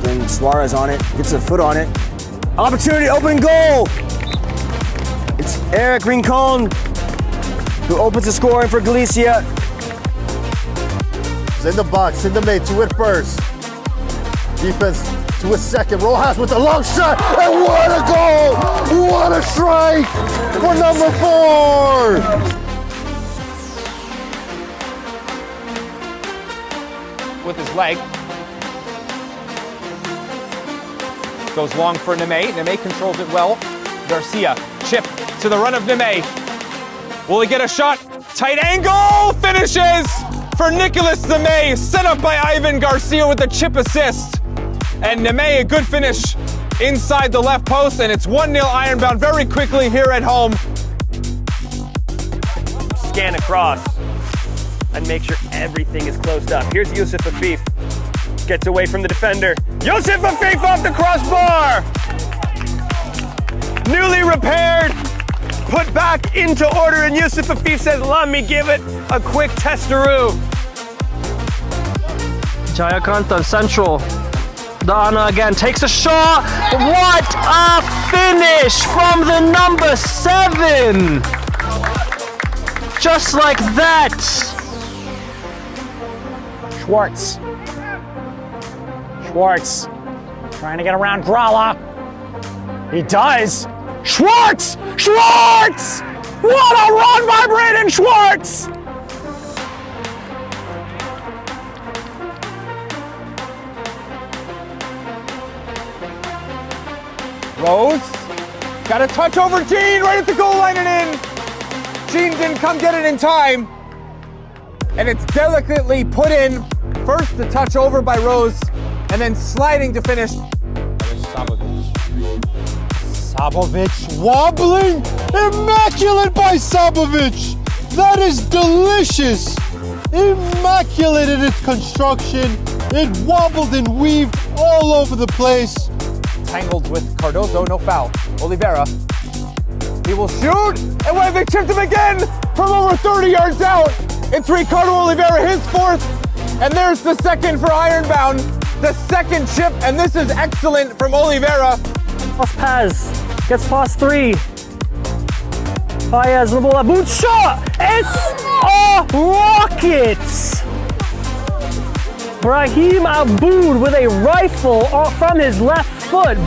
Then Suarez on it, gets a foot on it. Opportunity, open goal! It's Eric Rincon who opens the scoring for Galicia. It's in the box, in the mate, to it first. Defense to a second. Rojas with a long shot, and what a goal! What a strike for number 4! With his leg. Goes long for Neme. Neme controls it well. Garcia, chip to the run of Neme. Will he get a shot? Tight angle! Finishes for Nicholas Neme. Set up by Ivan Garcia with the chip assist. And Neme, a good finish inside the left post, and it's 1-0 Ironbound very quickly here at home. Scan across and make sure everything is closed up. Here's Yusuf Afif. Gets away from the defender. Yusuf Afif off the crossbar! Newly repaired, put back into order, and Yusuf Afif says, let me give it a quick testaroo. Jayakant central. Dana again takes a shot. What a finish from the number 7. Just like that. Schwartz trying to get around Gralla. He does. Schwartz! What a run by Braden Schwartz! Rose got a touch over Gene right at the goal line and in. Gene didn't come get it in time. And it's delicately put in. First the touch over by Rose, and then sliding to finish. Sabovic wobbling! Immaculate by Sabovic! That is delicious! Immaculate in its construction. It wobbled and weaved all over the place. Tangled with Cardozo, no foul. Oliveira He will shoot, and when they chipped him again from over 30 yards out, it's Ricardo Oliveira, his fourth, and there's the second for Ironbound, the second chip, and this is excellent from Oliveira. Paz gets past 3. Fires the ball, a boot shot! It's a rocket! Brahim Aboud with a rifle from his left foot.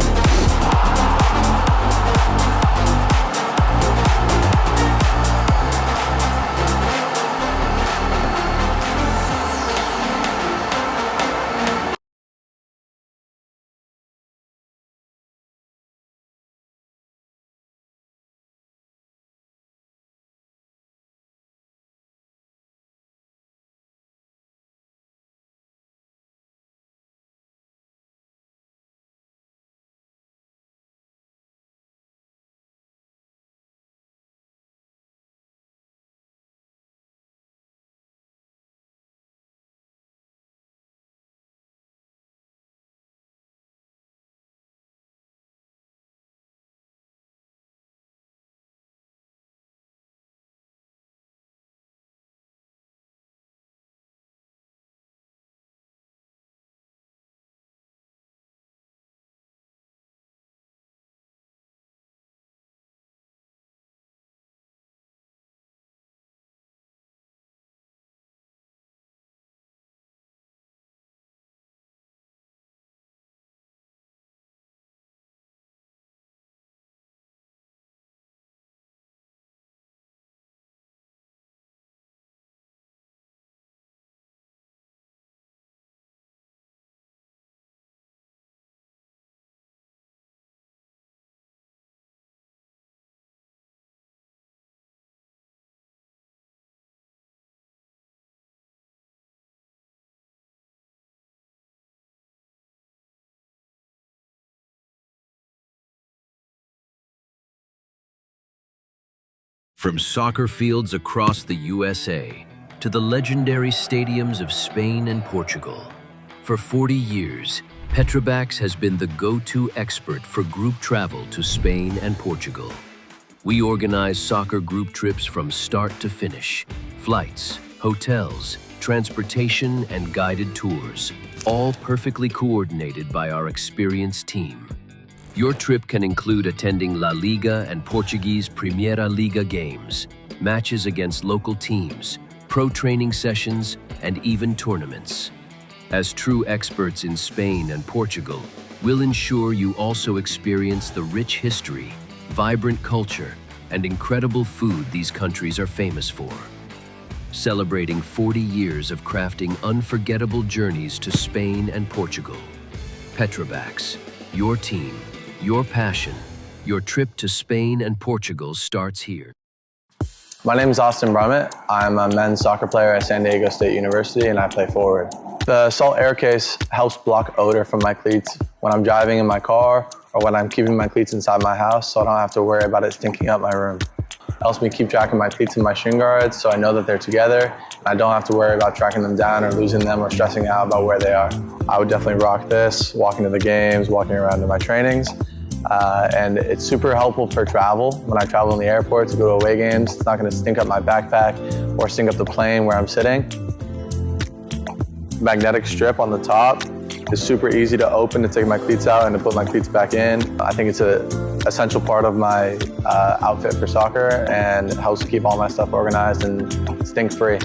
From soccer fields across the USA to the legendary stadiums of Spain and Portugal, for 40 years, Petrobax has been the go-to expert for group travel to Spain and Portugal. We organize soccer group trips from start to finish, flights, hotels, transportation, and guided tours, all perfectly coordinated by our experienced team. Your trip can include attending La Liga and Portuguese Primeira Liga games, matches against local teams, pro training sessions, and even tournaments. As true experts in Spain and Portugal, we'll ensure you also experience the rich history, vibrant culture, and incredible food these countries are famous for. Celebrating 40 years of crafting unforgettable journeys to Spain and Portugal. Petrobax, your team, your passion, your trip to Spain and Portugal starts here. My name is Austin Brummett. I'm a men's soccer player at San Diego State University and I play forward. The Salt Air Case helps block odor from my cleats when I'm driving in my car or when I'm keeping my cleats inside my house so I don't have to worry about it stinking up my room. It helps me keep track of my cleats and my shin guards so I know that they're together and I don't have to worry about tracking them down or losing them or stressing out about where they are. I would definitely rock this, walking to the games, walking around to my trainings. And it's super helpful for travel. When I travel in the airport to go to away games, it's not going to stink up my backpack or stink up the plane where I'm sitting. Magnetic strip on the top is super easy to open to take my cleats out and to put my cleats back in. I think it's an essential part of my outfit for soccer and it helps keep all my stuff organized and stink-free.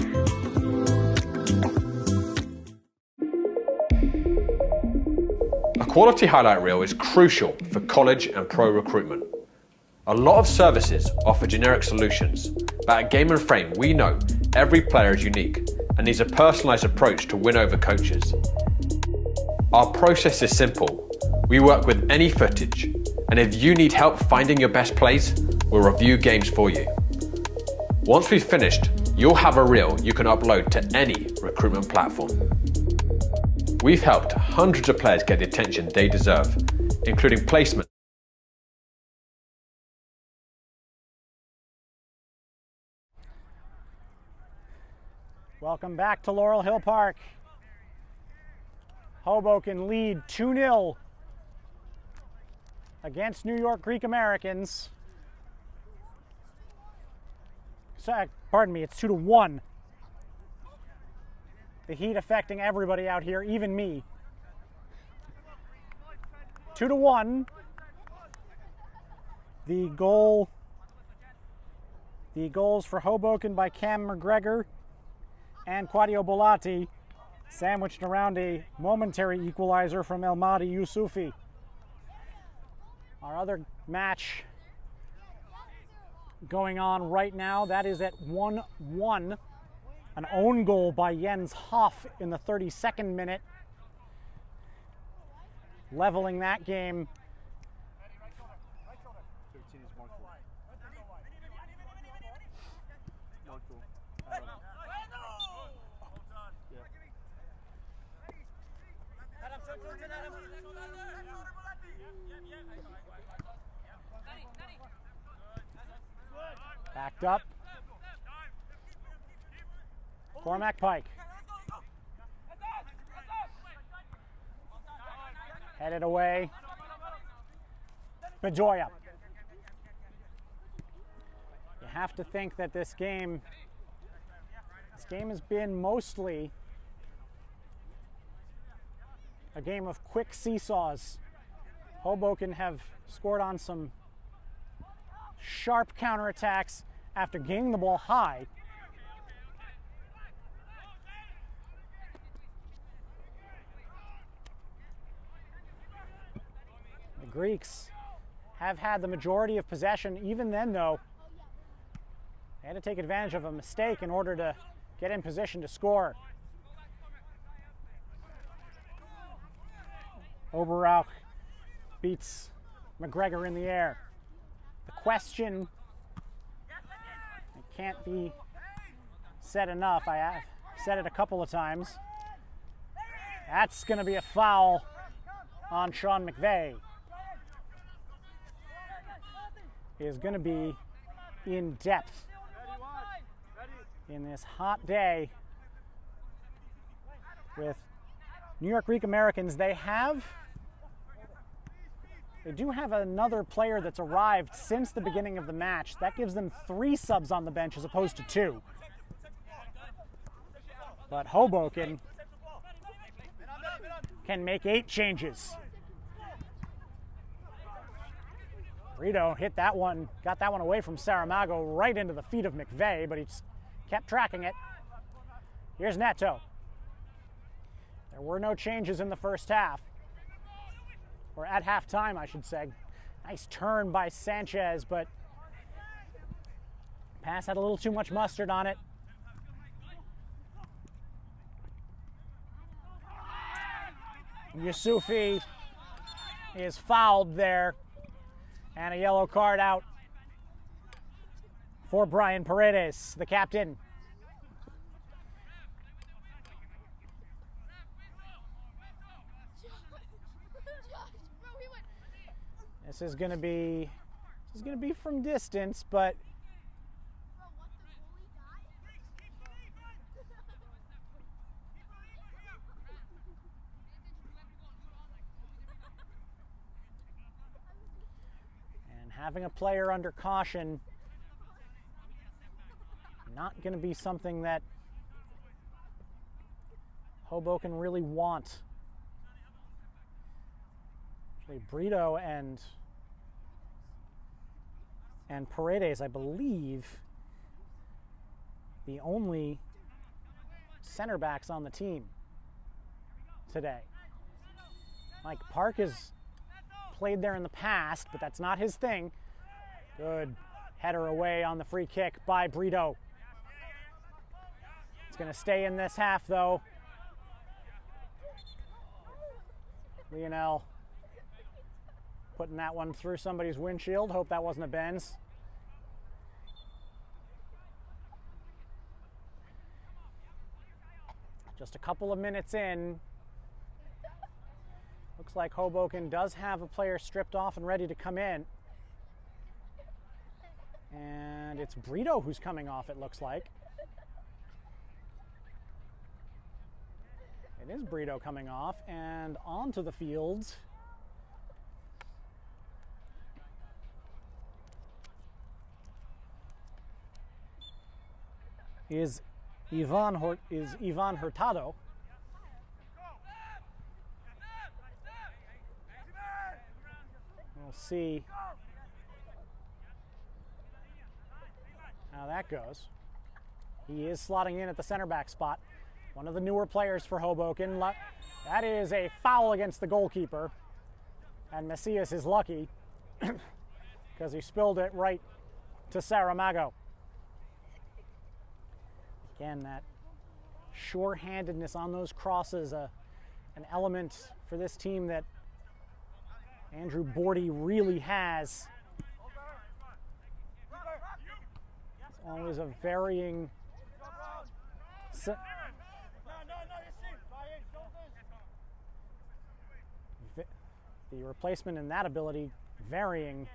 A quality highlight reel is crucial for college and pro recruitment. A lot of services offer generic solutions, but at Game & Frame we know every player is unique and needs a personalised approach to win over coaches. Our process is simple. We work with any footage, and if you need help finding your best plays, we'll review games for you. Once we've finished, you'll have a reel you can upload to any recruitment platform. We've helped hundreds of players get the attention they deserve, including placement. Welcome back to Laurel Hill Park. Hoboken lead 2-0 against New York Greek Americans. Pardon me, it's 2-1. The heat affecting everybody out here, even me. 2-1. The goals for Hoboken by Cam McGregor and Quadio Bolatti, sandwiched around a momentary equalizer from Elmadi Yusufi. Our other match going on right now, that is at 1-1. An own goal by Jens Hoff in the 32nd minute, leveling that game. Backed up. Cormac Pike. Headed away. Bedoya. You have to think that this game has been mostly a game of quick seesaws. Hoboken have scored on some sharp counterattacks after gaining the ball high. The Greeks have had the majority of possession. Even then, though, they had to take advantage of a mistake in order to get in position to score. Oberrauch beats McGregor in the air. The question, it can't be said enough, I have said it a couple of times. That's going to be a foul on Sean McVeigh. He is going to be in depth in this hot day with New York Greek Americans. They do have another player that's arrived since the beginning of the match. That gives them 3 subs on the bench as opposed to 2. But Hoboken can make 8 changes. Brito hit that one, got that one away from Saramago right into the feet of McVeigh, but he just kept tracking it. Here's Neto. There were no changes in the first half. Or at halftime, I should say. Nice turn by Sanchez, but pass had a little too much mustard on it. Yusufi is fouled there, and a yellow card out for Brian Paredes, the captain. This is going to be from distance, but and having a player under caution, not going to be something that Hoboken really want. Actually, Brito and Paredes, I believe, the only center backs on the team today. Mike Park has played there in the past, but that's not his thing. Good header away on the free kick by Brito. It's going to stay in this half, though. Lionel putting that one through somebody's windshield. Hope that wasn't a Benz. Just a couple of minutes in. Looks like Hoboken does have a player stripped off and ready to come in. And it's Brito who's coming off, it looks like. It is Brito coming off and onto the field. is Ivan Hurtado. We'll see how that goes. He is slotting in at the center back spot. One of the newer players for Hoboken. That is a foul against the goalkeeper. And Macias is lucky because he spilled it right to Saramago. Again, that sure-handedness on those crosses, an element for this team that Andrew Bordy really has. It's always a varying... The replacement in that ability varying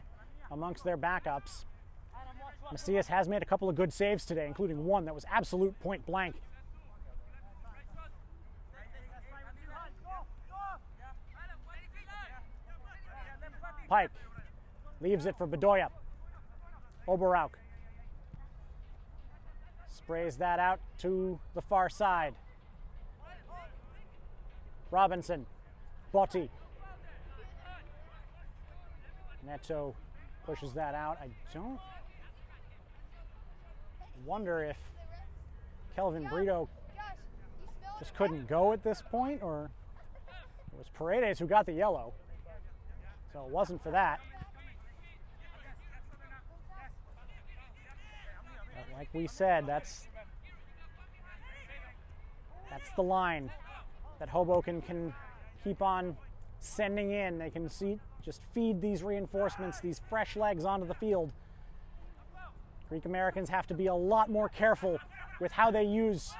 amongst their backups. Macias has made a couple of good saves today, including one that was absolute point blank. Pike leaves it for Bedoya. Oberauk sprays that out to the far side. Robinson, Botti. Neto pushes that out. I don't wonder if Kelvin Brito just couldn't go at this point, or it was Paredes who got the yellow. So it wasn't for that. But like we said, that's the line that Hoboken can keep on sending in. They can just feed these reinforcements, these fresh legs onto the field. Greek Americans have to be a lot more careful with how they use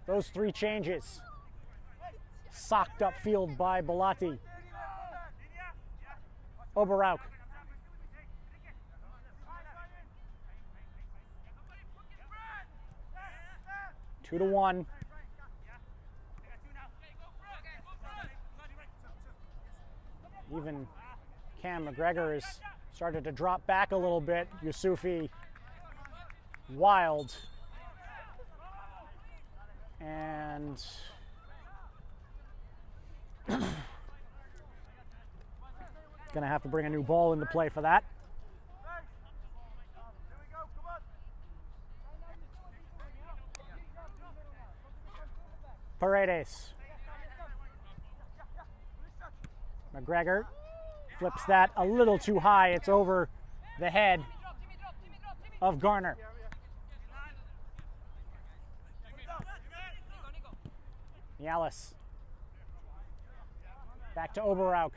those three changes. Socked upfield by Bellotti. Oberauk. Two to one. Even Cam McGregor has started to drop back a little bit. Yusufi wild. And gonna have to bring a new ball into play for that. Paredes. McGregor flips that a little too high. It's over the head of Garner. Mialis. Back to Oberauk.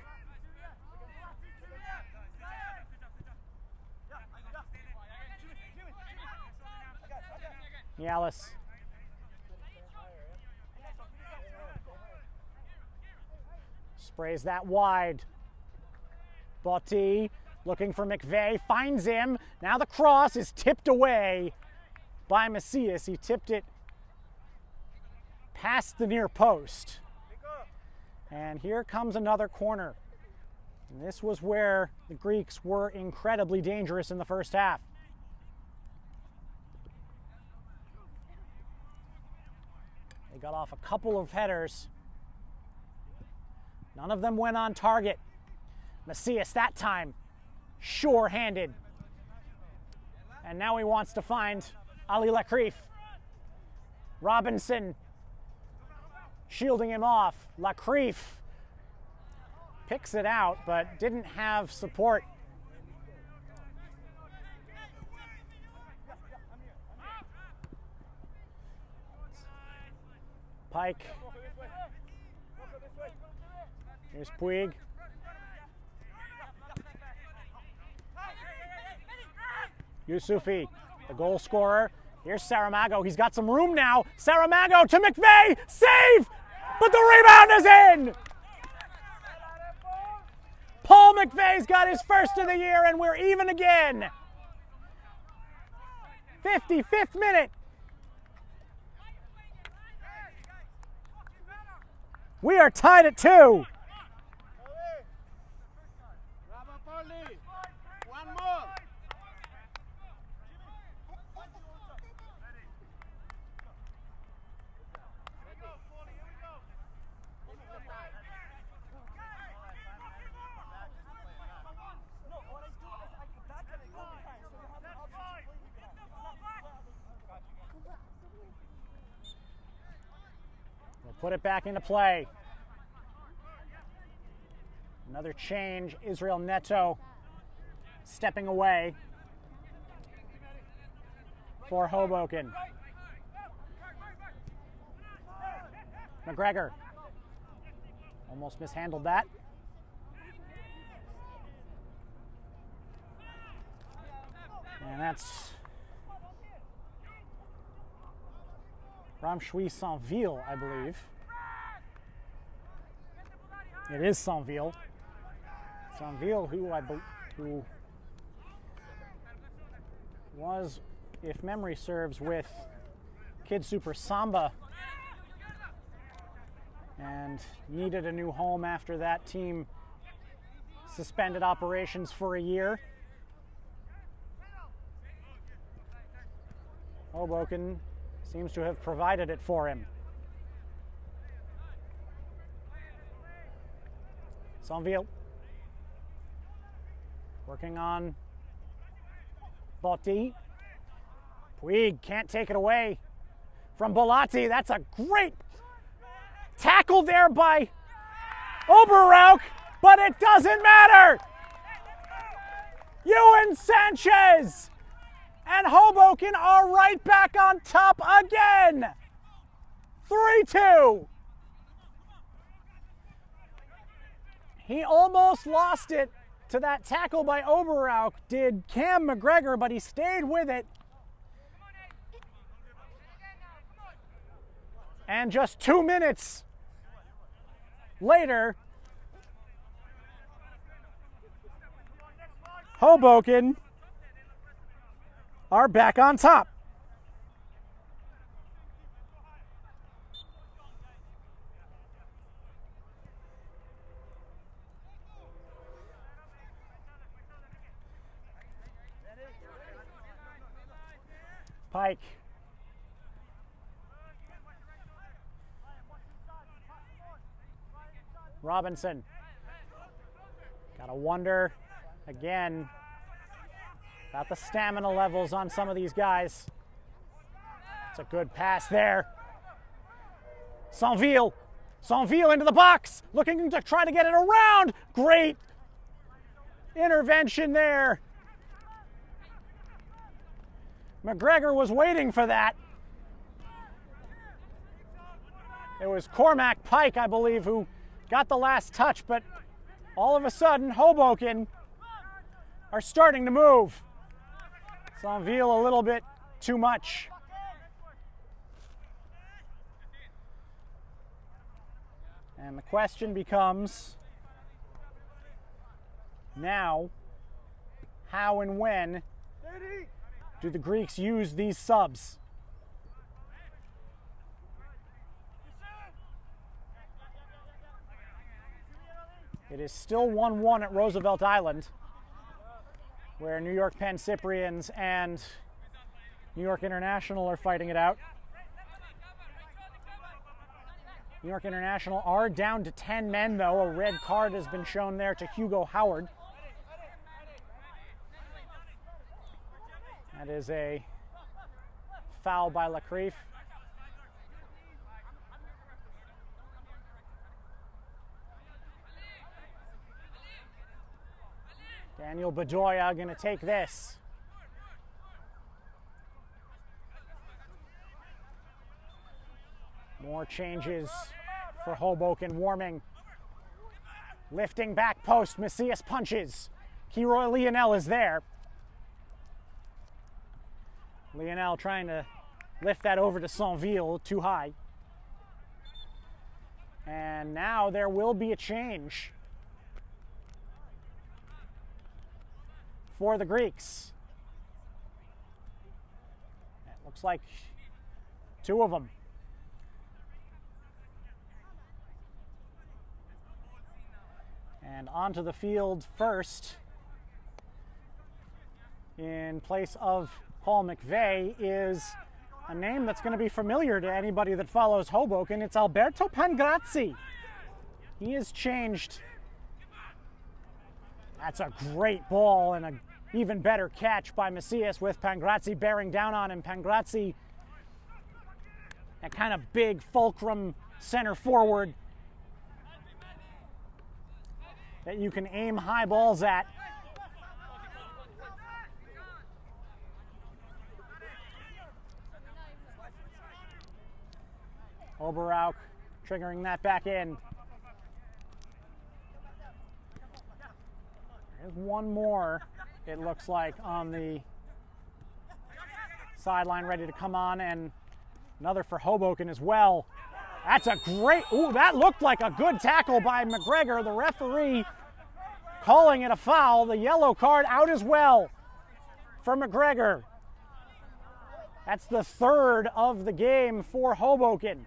Mialis. Sprays that wide. Botti looking for McVeigh, finds him. Now the cross is tipped away by Macias. He tipped it past the near post. And here comes another corner. And this was where the Greeks were incredibly dangerous in the first half. They got off a couple of headers. None of them went on target. Macias that time, sure-handed. And now he wants to find Ali Lacrief. Robinson shielding him off. Lacrief picks it out, but didn't have support. Pike. Here's Puig. Yusufi, the goal scorer. Here's Saramago. He's got some room now. Saramago to McVeigh. Save! But the rebound is in! Paul McVeigh's got his first of the year, and we're even again. 55th minute. We are tied at 2. put it back into play. Another change, Israel Neto stepping away for Hoboken. McGregor almost mishandled that. And that's Ramshui Saint-Ville, I believe. It is Saint-Ville. Saint-Ville, who was, if memory serves, with Kid Super Samba and needed a new home after that team suspended operations for a year. Hoboken seems to have provided it for him. Saint-Ville working on Botti. Puig can't take it away from Bolatti. That's a great tackle there by Oberrauk, but it doesn't matter. Ewan Sanchez and Hoboken are right back on top again. 3-2. He almost lost it to that tackle by Oberrauk, did Cam McGregor, but he stayed with it. And just 2 minutes later, Hoboken are back on top. Pike. Robinson. Gotta wonder again about the stamina levels on some of these guys. It's a good pass there. Saint-Ville. Saint-Ville into the box, looking to try to get it around. Great intervention there. McGregor was waiting for that. It was Cormac Pike, I believe, who got the last touch, but all of a sudden, Hoboken are starting to move. Saint-Ville a little bit too much. And the question becomes, now, how and when do the Greeks use these subs? It is still 1-1 at Roosevelt Island, where New York Penn Cyprians and New York International are fighting it out. New York International are down to 10 men, though. A red card has been shown there to Hugo Howard. That is a foul by Lacreef. Daniel Bedoya going to take this. More changes for Hoboken. Warming. Lifting back post. Macias punches. Kiroy Lionel is there. Lionel trying to lift that over to Saint-Ville, too high. And now there will be a change for the Greeks. It looks like two of them. And onto the field first, in place of Paul McVeigh, is a name that's going to be familiar to anybody that follows Hoboken. It's Alberto Pangrazzi. He has changed. That's a great ball and an even better catch by Macias with Pangrazzi bearing down on him. Pangrazzi, that kind of big fulcrum center forward that you can aim high balls at. Oberauk triggering that back in. There's one more, it looks like, on the sideline ready to come on, and another for Hoboken as well. That's a great, ooh, that looked like a good tackle by McGregor. The referee calling it a foul. The yellow card out as well for McGregor. That's the third of the game for Hoboken.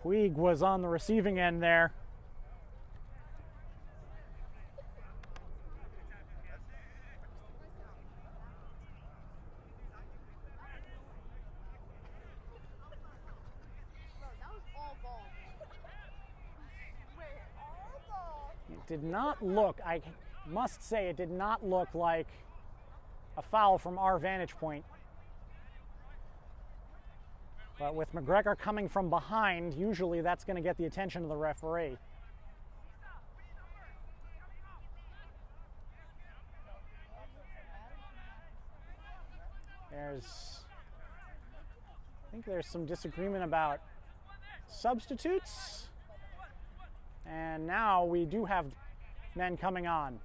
Puig was on the receiving end there. It did not look, I must say, it did not look like a foul from our vantage point. But with McGregor coming from behind, usually that's going to get the attention of the referee. I think there's some disagreement about substitutes. And now we do have men coming on.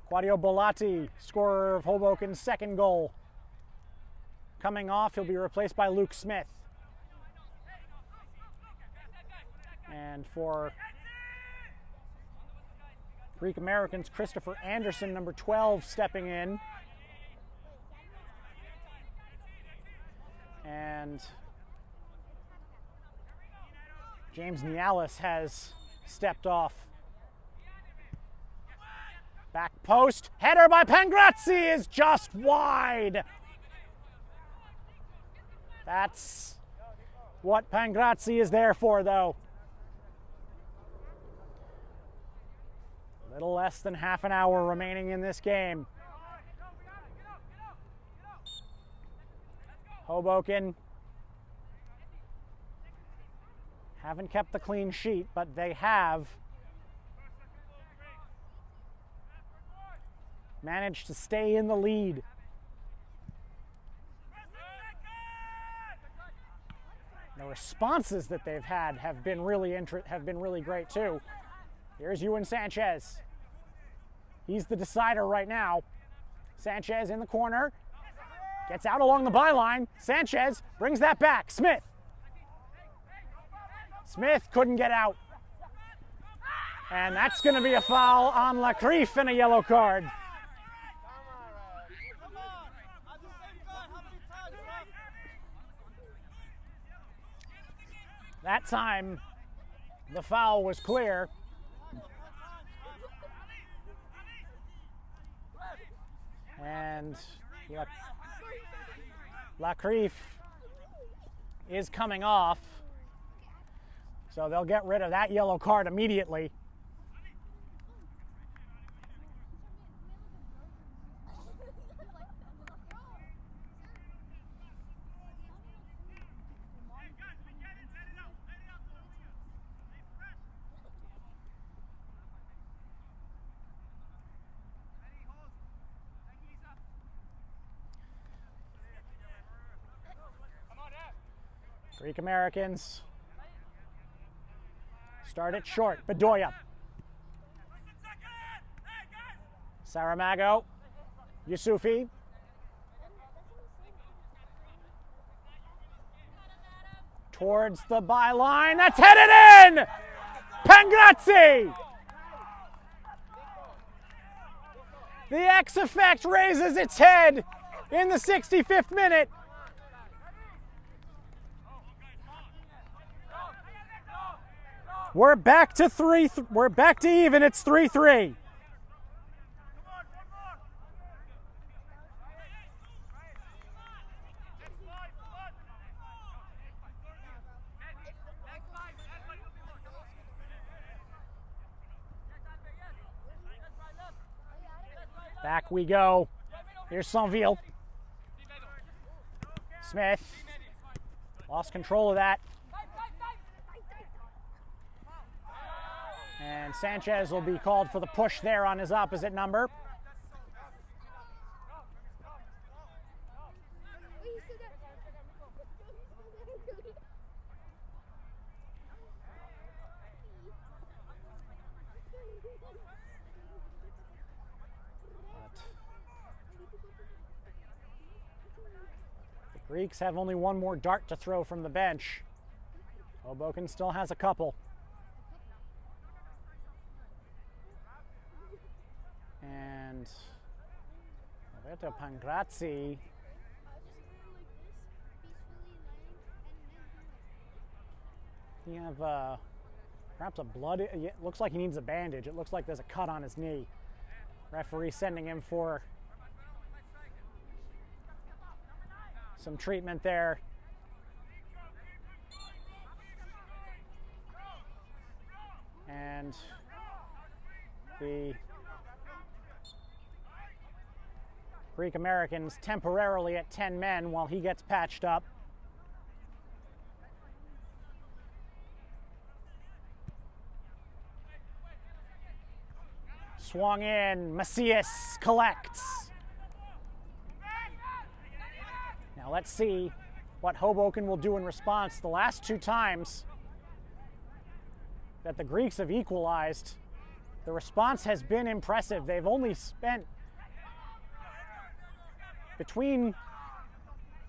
Claudio Bolatti, scorer of Hoboken's second goal. Coming off, he'll be replaced by Luke Smith. And for Greek Americans, Christopher Anderson, number 12, stepping in. And James Nialis has stepped off. Back post, header by Pangrazzi is just wide. That's what Pangrazzi is there for, though. A little less than half an hour remaining in this game. Hoboken haven't kept the clean sheet, but they have managed to stay in the lead. The responses that they've had have been really great too. Here's Ewan Sanchez. He's the decider right now. Sanchez in the corner, gets out along the byline. Sanchez brings that back. Smith couldn't get out. And that's going to be a foul on Lacrief and a yellow card. That time, the foul was clear. And Lacrief is coming off. So they'll get rid of that yellow card immediately. Greek Americans start it short. Bedoya. Saramago. Yusufi. Towards the byline. That's headed in! Pangrazzi! The X effect raises its head in the 65th minute. We're back to we're back to even. It's 3-3. Back we go. Here's Saint-Ville. Smith. Lost control of that. And Sanchez will be called for the push there on his opposite number. The Greeks have only one more dart to throw from the bench. Hoboken still has a couple. And Roberto Pangrazzi. You have perhaps a blood. It looks like he needs a bandage. It looks like there's a cut on his knee. Referee sending him for some treatment there. And the Greek Americans temporarily at 10 men while he gets patched up. Swung in, Macias collects. Now let's see what Hoboken will do in response. The last two times that the Greeks have equalized, the response has been impressive. They've only spent, between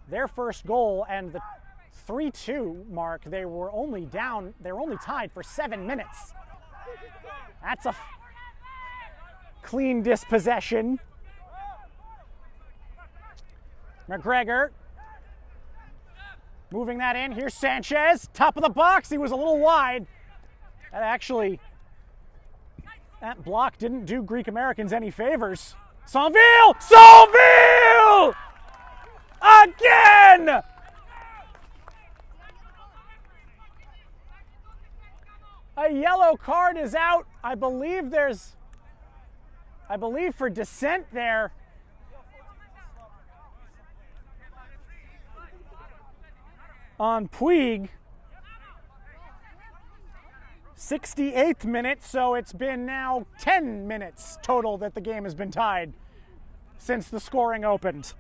their first goal and the 3-2 mark, they were only tied for 7 minutes. That's a clean dispossession. McGregor moving that in. Here's Sanchez, top of the box. He was a little wide. That block didn't do Greek Americans any favors. Saint-Ville! Saint-Ville! Again! A yellow card is out. I believe for dissent there. On Puig. 68th minute, so it's been now 10 minutes total that the game has been tied since the scoring opened.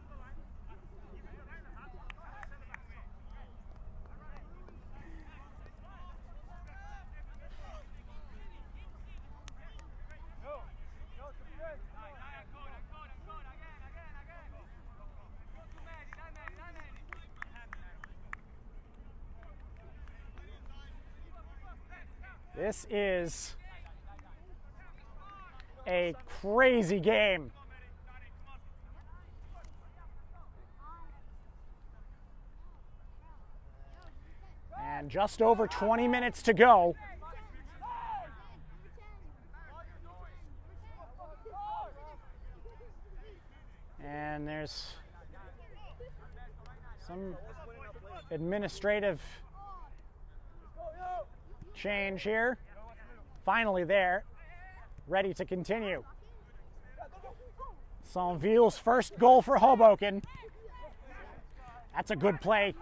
This is a crazy game. And just over 20 minutes to go. And there's some administrative change here. Finally there, ready to continue. Saint-Ville's first goal for Hoboken. That's a good play.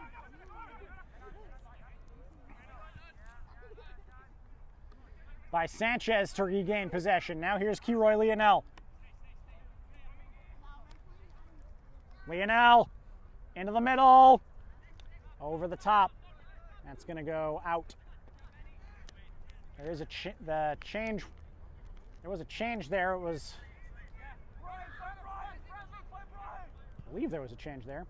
By Sanchez to regain possession. Now here's Kiroy Lionel. Lionel into the middle. Over the top. That's going to go out. There is the change. There was a change there. It was. I believe there was a change there.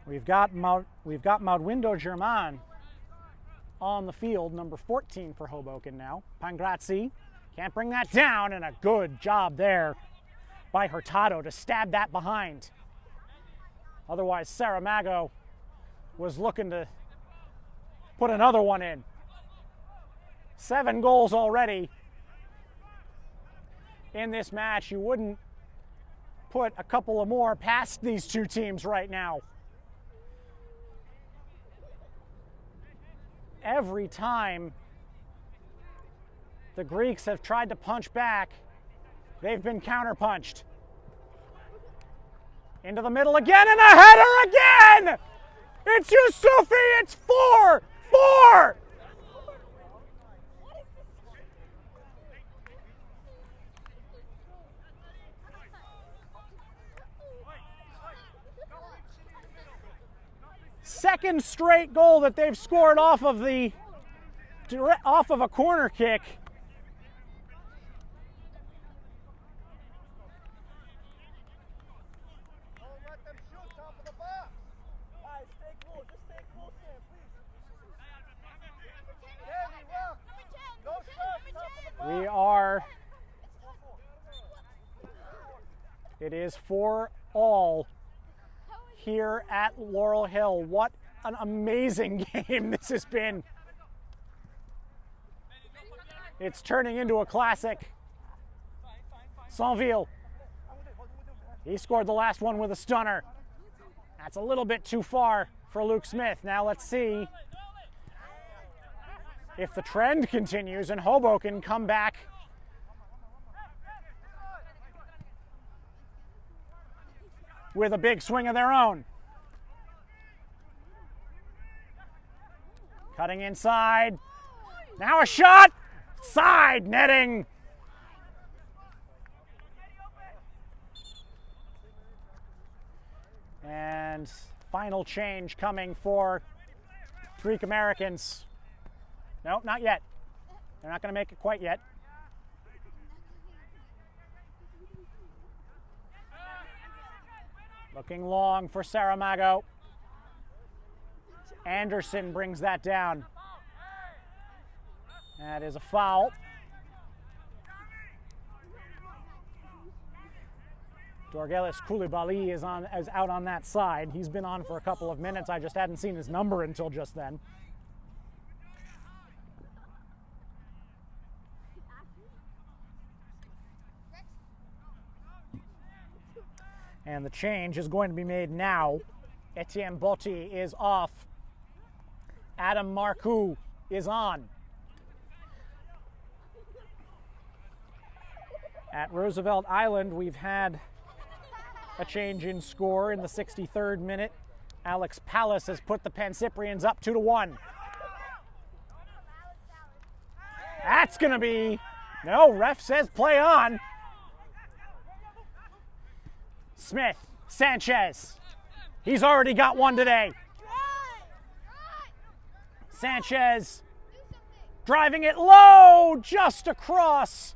We've got Maudwindo German on the field, number 14 for Hoboken now. Pangrazzi can't bring that down, and a good job there by Hurtado to stab that behind. Otherwise, Saramago was looking to put another one in. 7 goals already in this match. You wouldn't put a couple of more past these two teams right now. Every time The Greeks have tried to punch back. They've been counterpunched. Into the middle again, and a header again! It's Yusufi, it's 4-4! Second straight goal that they've scored off of a corner kick. It is 4-4 here at Laurel Hill. What an amazing game this has been. It's turning into a classic. Saint-Ville. He scored the last one with a stunner. That's a little bit too far for Luke Smith. Now let's see if the trend continues and Hoboken come back with a big swing of their own. Cutting inside. Now a shot. Side netting. And final change coming for Greek Americans. No, not yet. They're not going to make it quite yet. Looking long for Saramago. Anderson brings that down. That is a foul. Dorgelis Koulibaly is out on that side. He's been on for a couple of minutes. I just hadn't seen his number until just then. And the change is going to be made now. Etienne Botti is off. Adam Marcoux is on. At Roosevelt Island, we've had a change in score in the 63rd minute. Alex Pallas has put the Pancyprians up 2-1. That's going to be... No, ref says play on. Smith, Sanchez. He's already got one today. Sanchez driving it low, just across.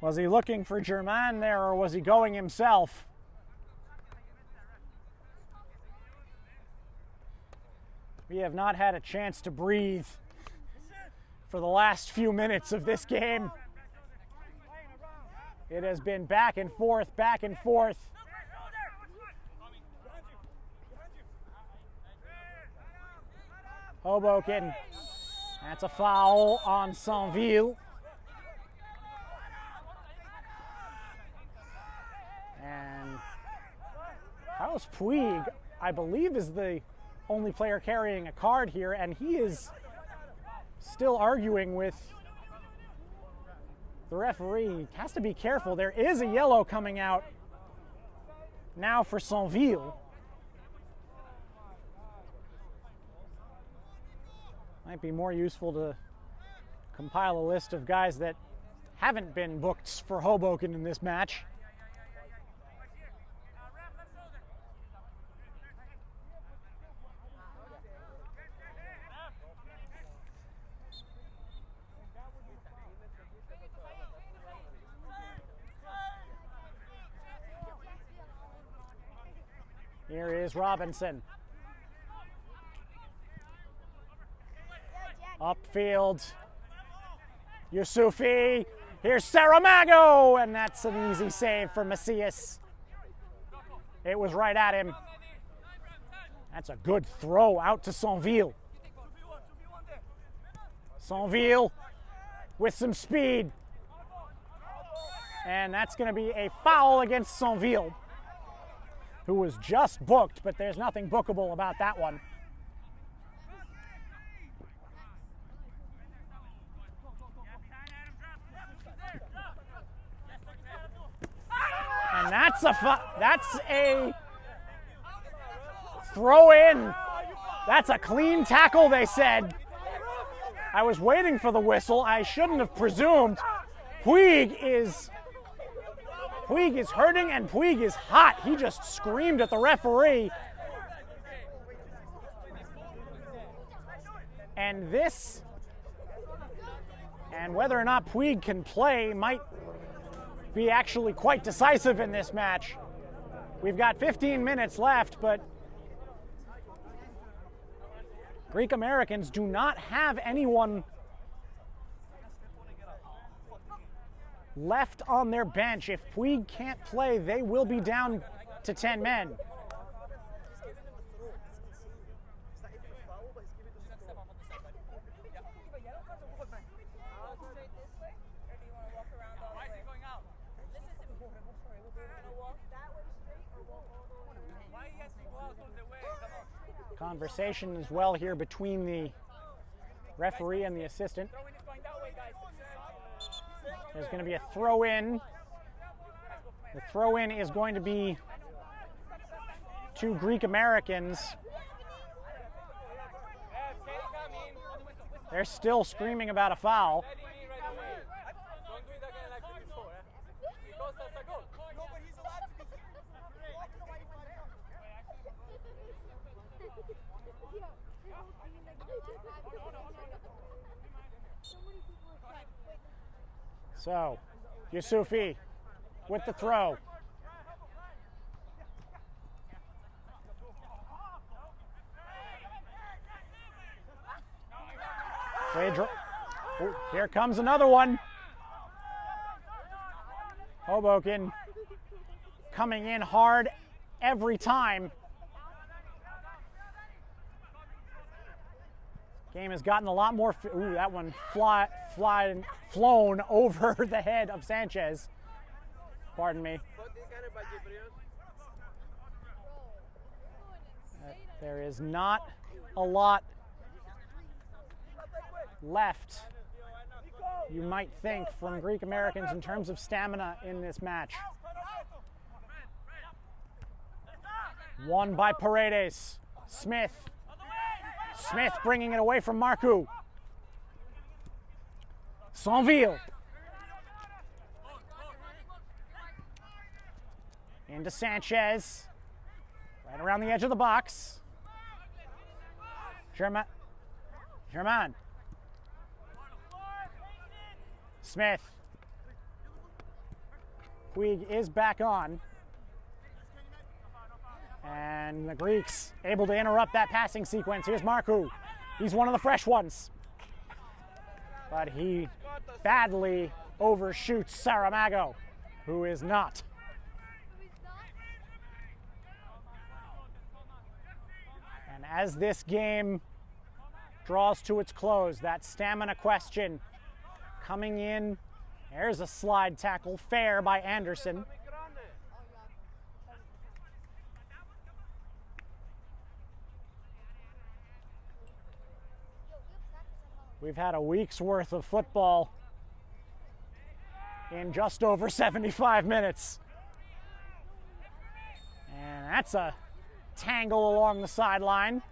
Was he looking for Germain there, or was he going himself? We have not had a chance to breathe for the last few minutes of this game. It has been back and forth, back and forth. Hoboken. That's a foul on Saint-Ville. And Carlos Puig, I believe, is the only player carrying a card here, and he is still arguing with the referee. He has to be careful. There is a yellow coming out now for Saint-Ville. Might be more useful to compile a list of guys that haven't been booked for Hoboken in this match. Here is Robinson. Upfield. Yusufi. Here's Saramago, and that's an easy save for Macias. It was right at him. That's a good throw out to Saint-Ville. Saint-Ville with some speed. And that's going to be a foul against Saint-Ville, who was just booked, but there's nothing bookable about that one. And that's a throw in. That's a clean tackle, they said. I was waiting for the whistle. I shouldn't have presumed. Puig is hurting and Puig is hot. He just screamed at the referee. And whether or not Puig can play might be actually quite decisive in this match. We've got 15 minutes left, but Greek Americans do not have anyone left on their bench. If Puig can't play, they will be down to 10 men. Conversation as well here between the referee and the assistant. There's going to be a throw in. The throw in is going to be to Greek Americans. They're still screaming about a foul. So, Yusufi with the throw. Here comes another one. Hoboken coming in hard every time. Game has gotten a lot more. Ooh, that one flown over the head of Sanchez. Pardon me. There is not a lot left, you might think, from Greek Americans in terms of stamina in this match. Won by Paredes. Smith bringing it away from Marcu. Sainville. Into Sanchez. Right around the edge of the box. Germain. Smith. Puig is back on. And the Greeks able to interrupt that passing sequence. Here's Marcu. He's one of the fresh ones. But he badly overshoots Saramago, who is not. And as this game draws to its close, that stamina question coming in. There's a slide tackle, fair by Anderson. We've had a week's worth of football in just over 75 minutes. And that's a tangle along the sideline.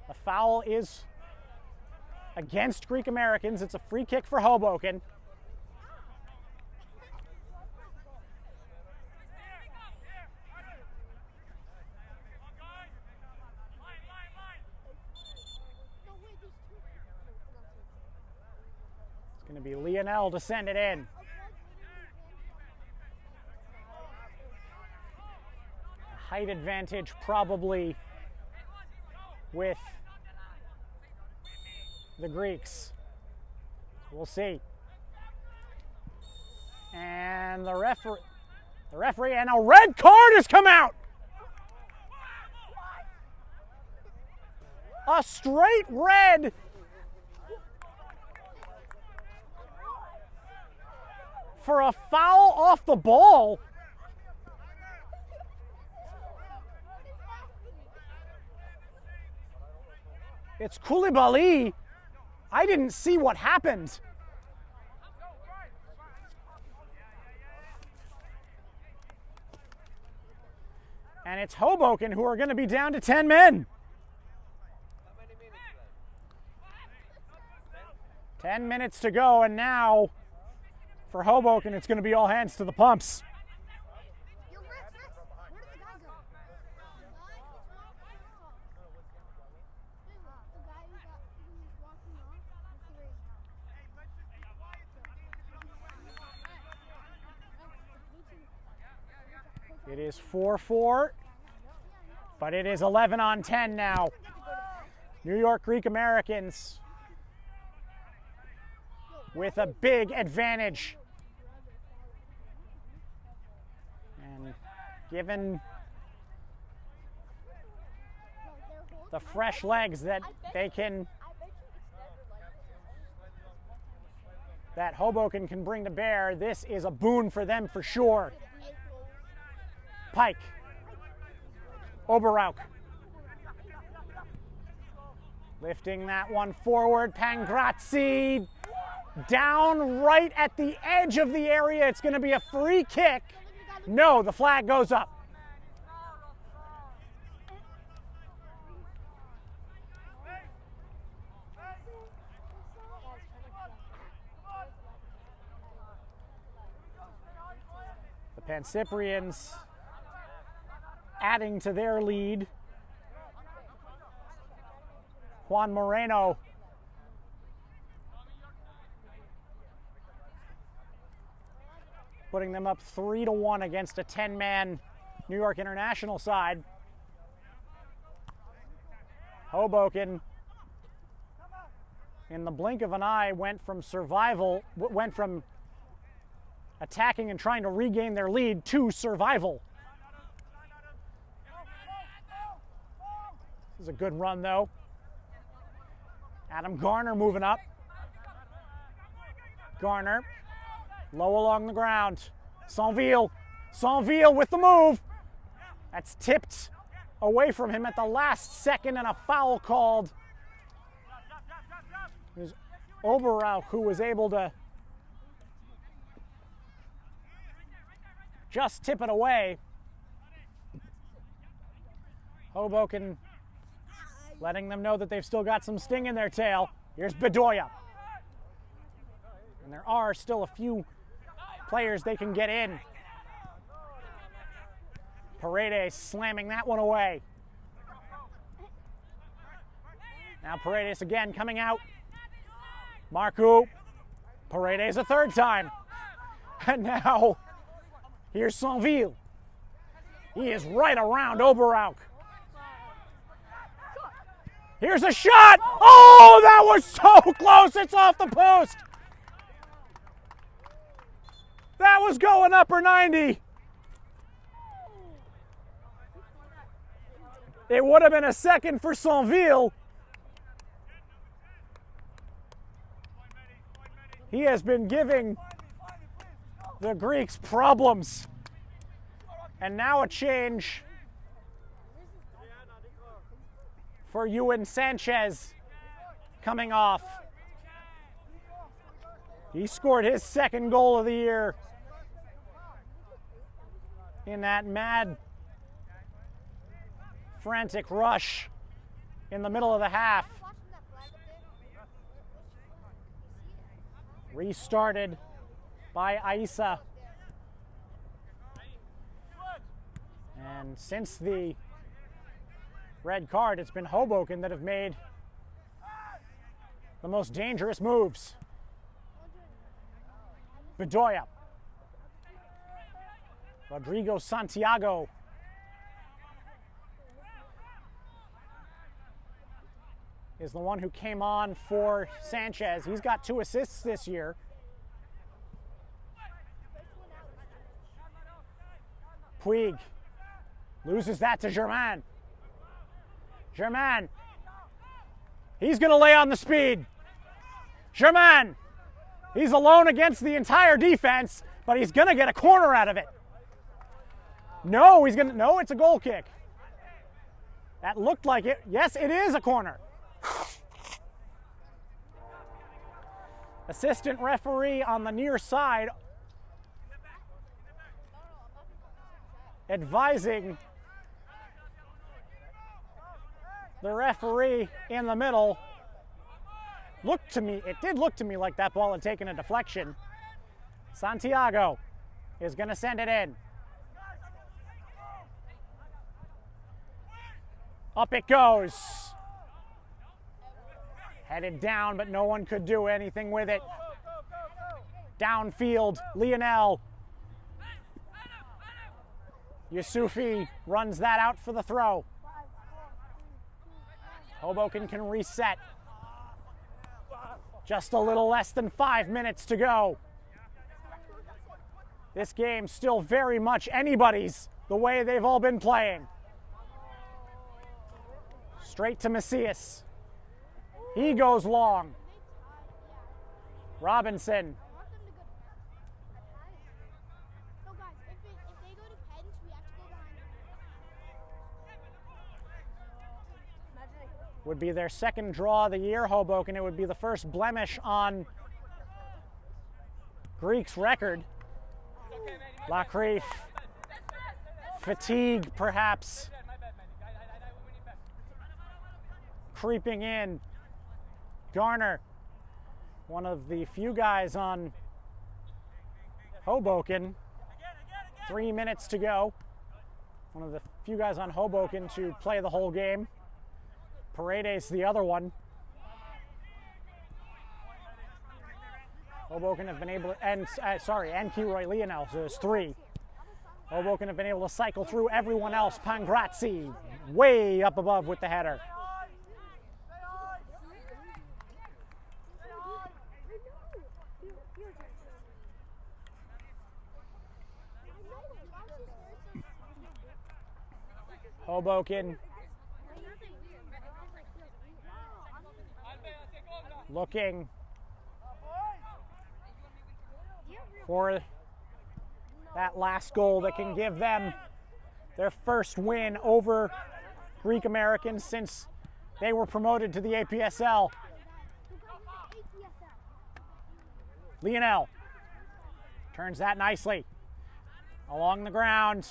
The foul is against Greek Americans. It's a free kick for Hoboken. It's going to be Lionel to send it in. Height advantage probably with the Greeks. We'll see. And the referee, and a red card has come out. A straight red. For a foul off the ball. It's Koulibaly. I didn't see what happened. And it's Hoboken who are going to be down to 10 men. 10 minutes to go, and now for Hoboken, it's going to be all hands to the pumps. It is 4-4, but it is 11 on 10 now. New York Greek Americans with a big advantage. And given the fresh legs that that Hoboken can bring to bear, this is a boon for them for sure. Pike, Oberauk, lifting that one forward. Pangrazzi down right at the edge of the area. It's going to be a free kick. No, the flag goes up. The Pancyprians adding to their lead. Juan Moreno putting them up 3-1 against a 10-man New York International side. Hoboken, in the blink of an eye, went from attacking and trying to regain their lead to survival. This is a good run, though. Adam Garner moving up. Garner, low along the ground. Sainville with the move. That's tipped away from him at the last second, and a foul called. There's Oberauk who was able to just tip it away. Hoboken letting them know that they've still got some sting in their tail. Here's Bedoya. And there are still a few players they can get in. Paredes slamming that one away. Now Paredes again coming out. Marcu. Paredes a third time. And now here's Sainville. He is right around Oberauk. Here's a shot. Oh, that was so close. It's off the post. That was going upper 90. It would have been a second for Sainville. He has been giving the Greeks problems. And now a change for Ewan Sanchez coming off. He scored his second goal of the year in that mad, frantic rush in the middle of the half. Restarted by Aissa. And since the red card, it's been Hoboken that have made the most dangerous moves. Bedoya. Rodrigo Santiago. Is the one who came on for Sanchez. He's got 2 assists this year. Puig loses that to Germain. Germain. He's going to lay on the speed. Germain. He's alone against the entire defense, but he's going to get a corner out of it. No, it's a goal kick. That looked like it. Yes, it is a corner. Assistant referee on the near side advising The referee in the middle it did look to me like that ball had taken a deflection. Santiago is going to send it in. Up it goes. Headed down, but no one could do anything with it. Downfield, Lionel. Yusufi runs that out for the throw. Hoboken can reset. Just a little less than 5 minutes to go. This game still very much anybody's, the way they've all been playing. Straight to Macias. He goes long. Robinson. Would be their second draw of the year, Hoboken. It would be the first blemish on Greek's record. Lacreef. Fatigue, perhaps, creeping in. Garner, one of the few guys on Hoboken. 3 minutes to go. One of the few guys on Hoboken to play the whole game. Paredes, the other one. Hoboken have been able to, and Kiroy Lionel, so there's 3. Hoboken have been able to cycle through everyone else. Pangrazzi, way up above with the header. Hoboken looking for that last goal that can give them their first win over Greek Americans since they were promoted to the APSL. Lionel turns that nicely along the ground.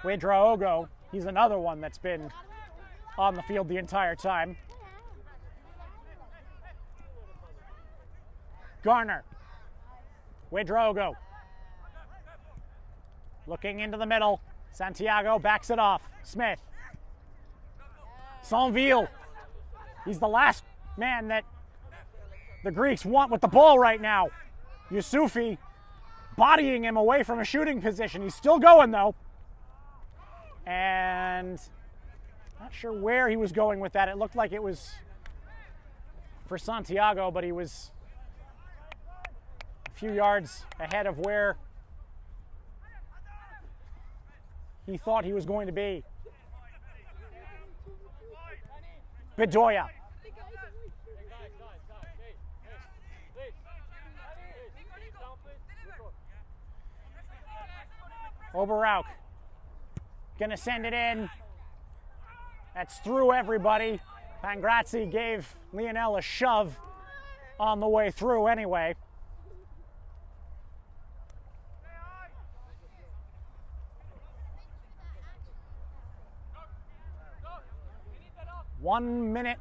Ouedraogo, he's another one that's been on the field the entire time. Garner. Ouedraogo. Looking into the middle. Santiago backs it off. Smith. Saint-Ville. He's the last man that the Greeks want with the ball right now. Yusufi bodying him away from a shooting position. He's still going though. And not sure where he was going with that. It looked like it was for Santiago, but he was a few yards ahead of where he thought he was going to be. Bedoya. Oberauk. Gonna send it in. That's through everybody. Pangrazzi gave Lionel a shove on the way through anyway. One minute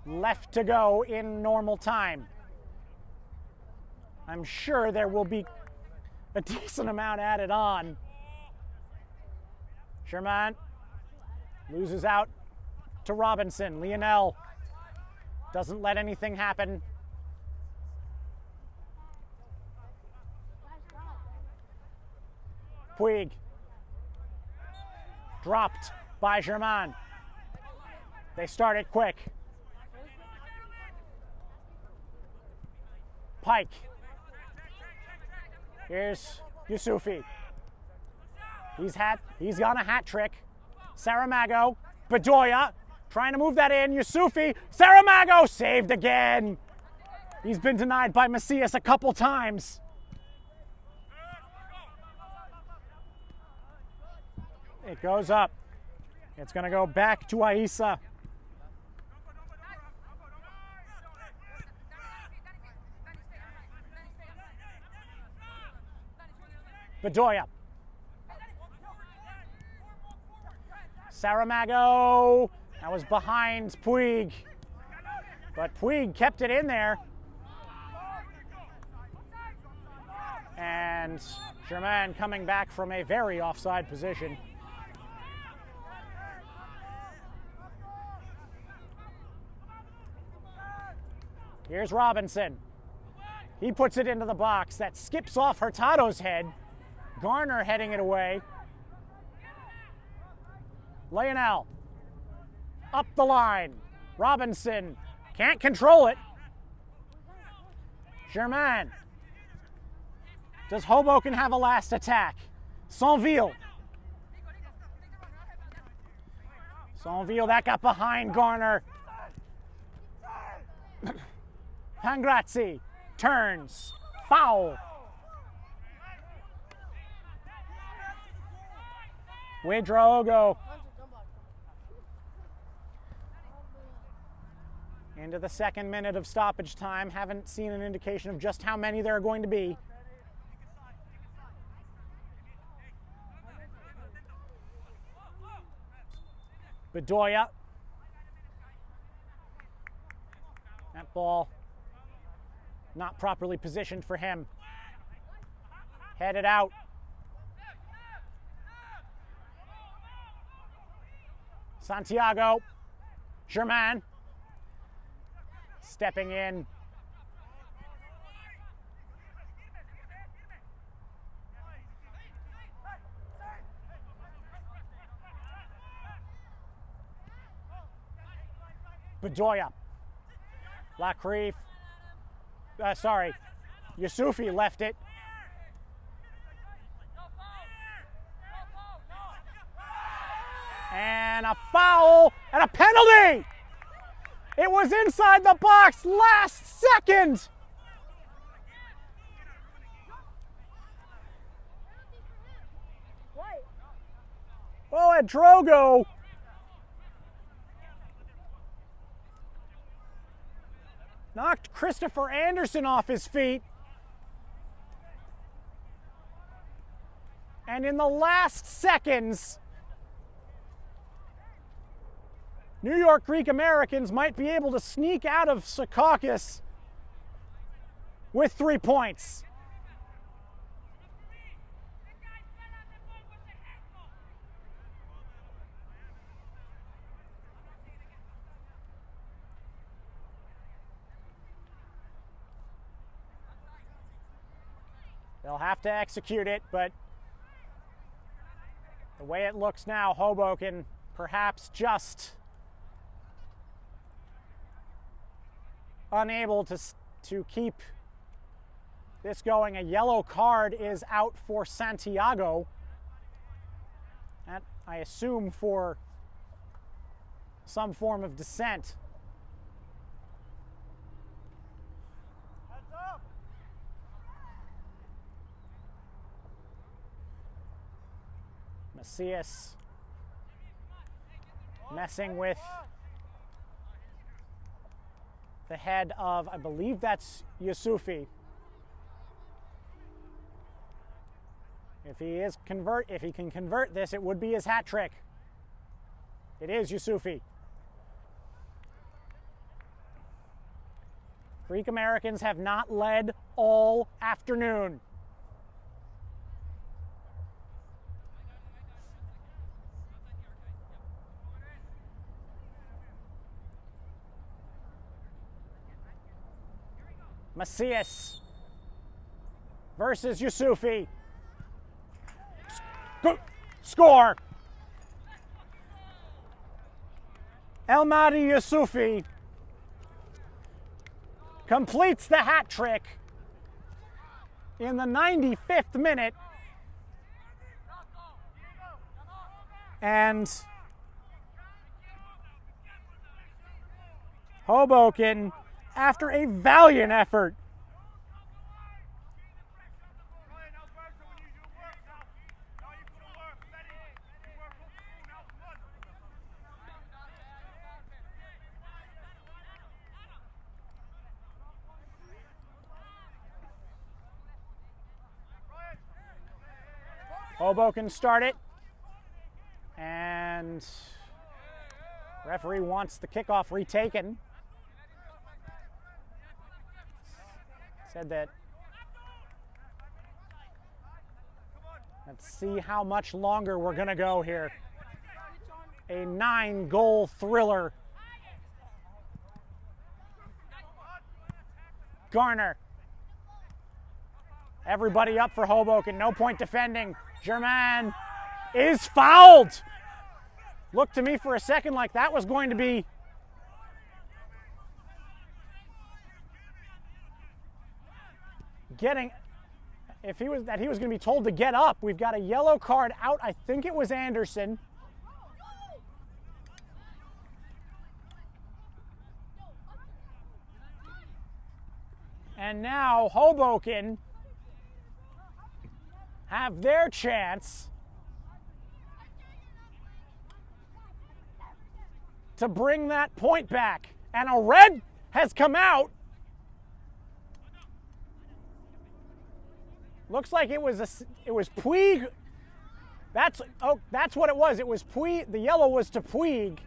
left to go in normal time. I'm sure there will be a decent amount added on. Sherman loses out to Robinson. Lionel doesn't let anything happen. Puig dropped by Germain. They started quick. Pike. Here's Yusufi. He's got a hat trick. Saramago, Bedoya, trying to move that in. Yusufi, Saramago saved again. He's been denied by Macias a couple times. It goes up. It's going to go back to Aisa. Bedoya. Saramago. That was behind Puig. But Puig kept it in there. And Germain coming back from a very offside position. Here's Robinson. He puts it into the box. That skips off Hurtado's head. Garner heading it away. Lionel. Up the line. Robinson can't control it. Germain. Does Hoboken have a last attack? Sainville. Sainville, that got behind Garner. Pangrazzi turns. Foul. Ouedraogo. Into the second minute of stoppage time. Haven't seen an indication of just how many there are going to be. Bedoya. That ball not properly positioned for him. Headed out. Santiago. Germain. Stepping in. Bedoya. Lacrief. Yusufi left it. And a foul and a penalty. It was inside the box last second. Oh, at Drogo. Knocked Christopher Anderson off his feet. And in the last seconds, New York Greek Americans might be able to sneak out of Secaucus with 3 points. They'll have to execute it, but the way it looks now, Hoboken perhaps just unable to keep this going. A yellow card is out for Santiago. That, I assume, for some form of dissent. Macias messing with the head of, I believe that's Yusufi. If he can convert this, it would be his hat trick. It is Yusufi. Greek Americans have not led all afternoon. Macias versus Yusufi. Score! El-Mahdi Yusufi completes the hat trick in the 95th minute. And Hoboken, after a valiant effort, Hoboken start it, and And referee wants the kickoff retaken. Said that. Let's see how much longer we're gonna go here. A 9-goal thriller. Garner. Everybody up for Hoboken, no point defending. Germain is fouled. Looked to me for a second like that was going to be getting, if he was going to be told to get up. We've got a yellow card out. I think it was Anderson. And now Hoboken have their chance to bring that point back. And a red has come out. Looks like it was Puig. That's what it was. It was Puig. The yellow was to Puig.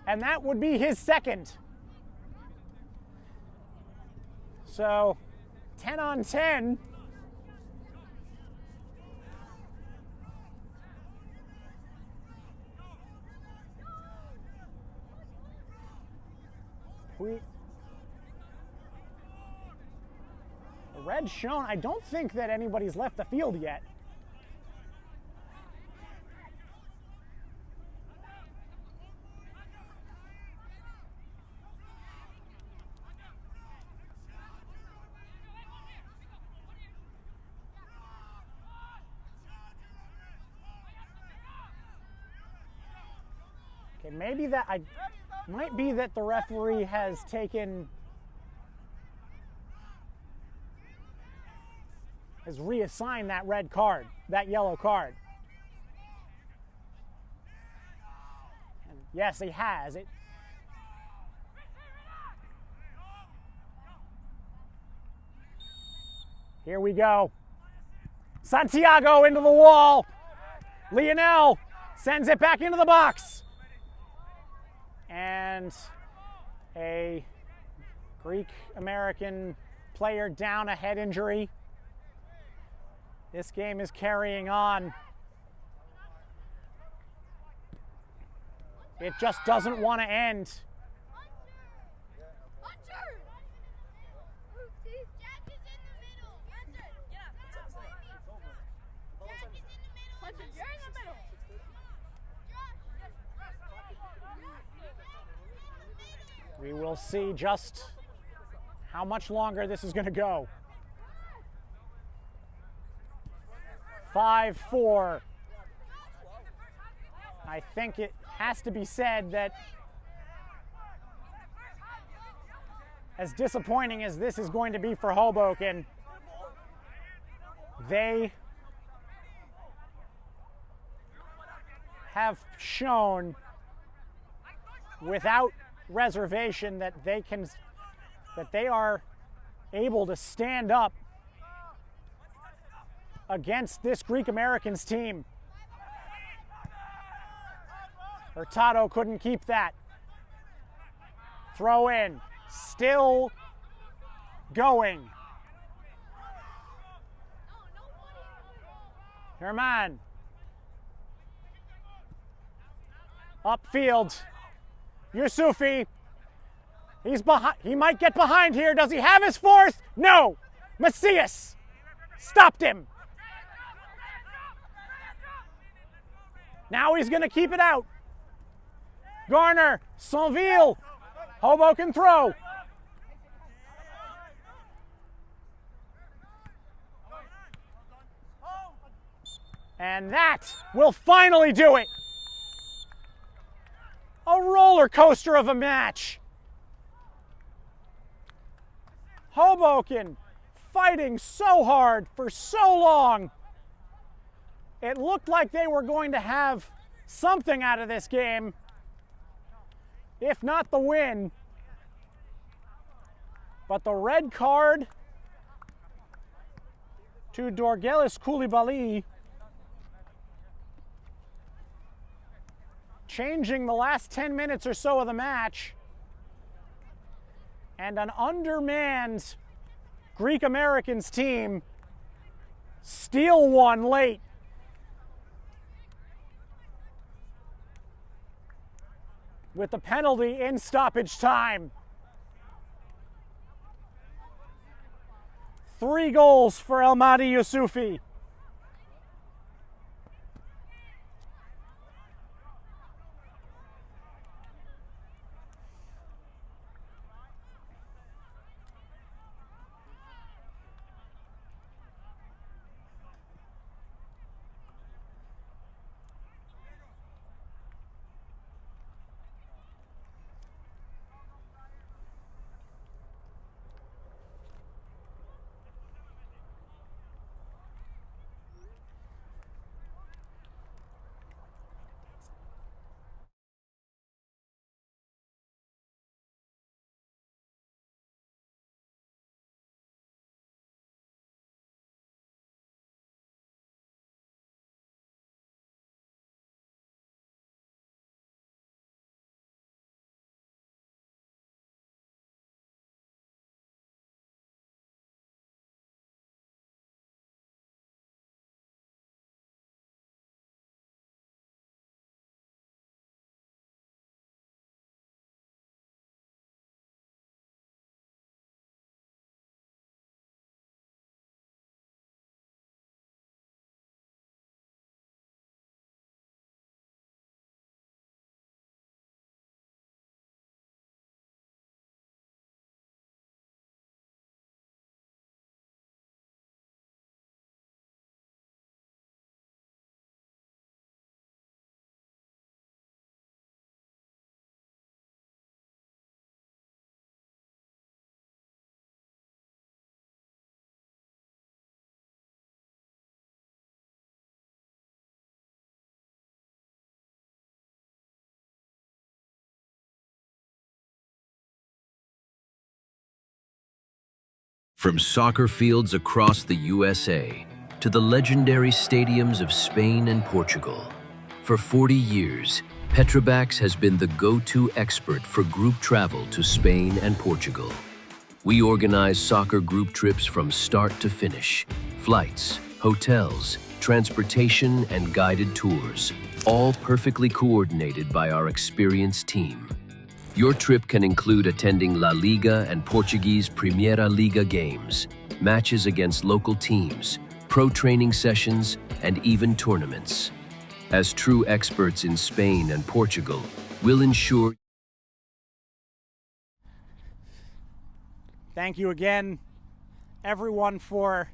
And that would be his second. So 10 on 10. Red shown. I don't think that anybody's left the field yet. Okay, maybe that might be that the referee has reassigned that red card, that yellow card. And yes, he has. Here we go. Santiago into the wall. Lionel sends it back into the box. And a Greek-American player down, a head injury. This game is carrying on. It just doesn't want to end. We will see just how much longer this is going to go. 5-4. I think it has to be said that as disappointing as this is going to be for Hoboken, they have shown without reservation that they are able to stand up against this Greek Americans team. Hurtado couldn't keep that. Throw in, still going. Germain. Upfield. Yusufi, he's behind. He might get behind here. Does he have his fourth? No. Macias stopped him. Now he's going to keep it out. Garner, Saint-Ville, Hoboken throw. And that will finally do it. A roller coaster of a match. Hoboken fighting so hard for so long. It looked like they were going to have something out of this game, if not the win. But the red card to Dorgelis Koulibaly changing the last 10 minutes or so of the match. And an undermanned Greek Americans team steal one late. With the penalty in stoppage time. 3 goals for El Mahdi Youssoufi. From soccer fields across the USA to the legendary stadiums of Spain and Portugal, for 40 years, Petrobax has been the go-to expert for group travel to Spain and Portugal. We organize soccer group trips from start to finish, flights, hotels, transportation, and guided tours, all perfectly coordinated by our experienced team. Your trip can include attending La Liga and Portuguese Primeira Liga games, matches against local teams, pro training sessions, and even tournaments. As true experts in Spain and Portugal, we'll ensure. Thank you again, everyone, for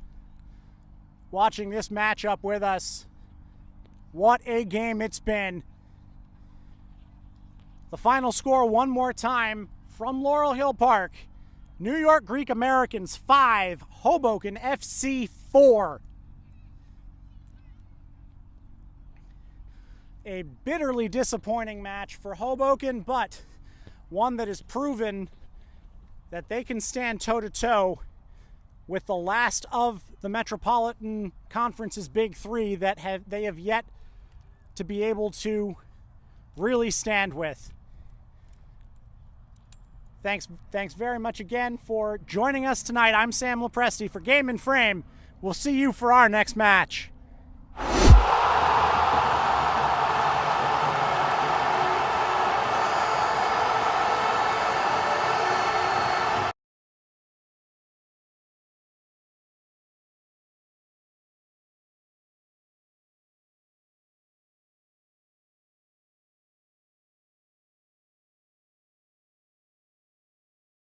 watching this matchup with us. What a game it's been. The final score one more time from Laurel Hill Park. New York Greek Americans 5, Hoboken FC 4. A bitterly disappointing match for Hoboken, but one that has proven that they can stand toe-to-toe with the last of the Metropolitan Conference's big three that they have yet to be able to really stand with. Thanks very much again for joining us tonight. I'm Sam Lopresti for Game and Frame. We'll see you for our next match.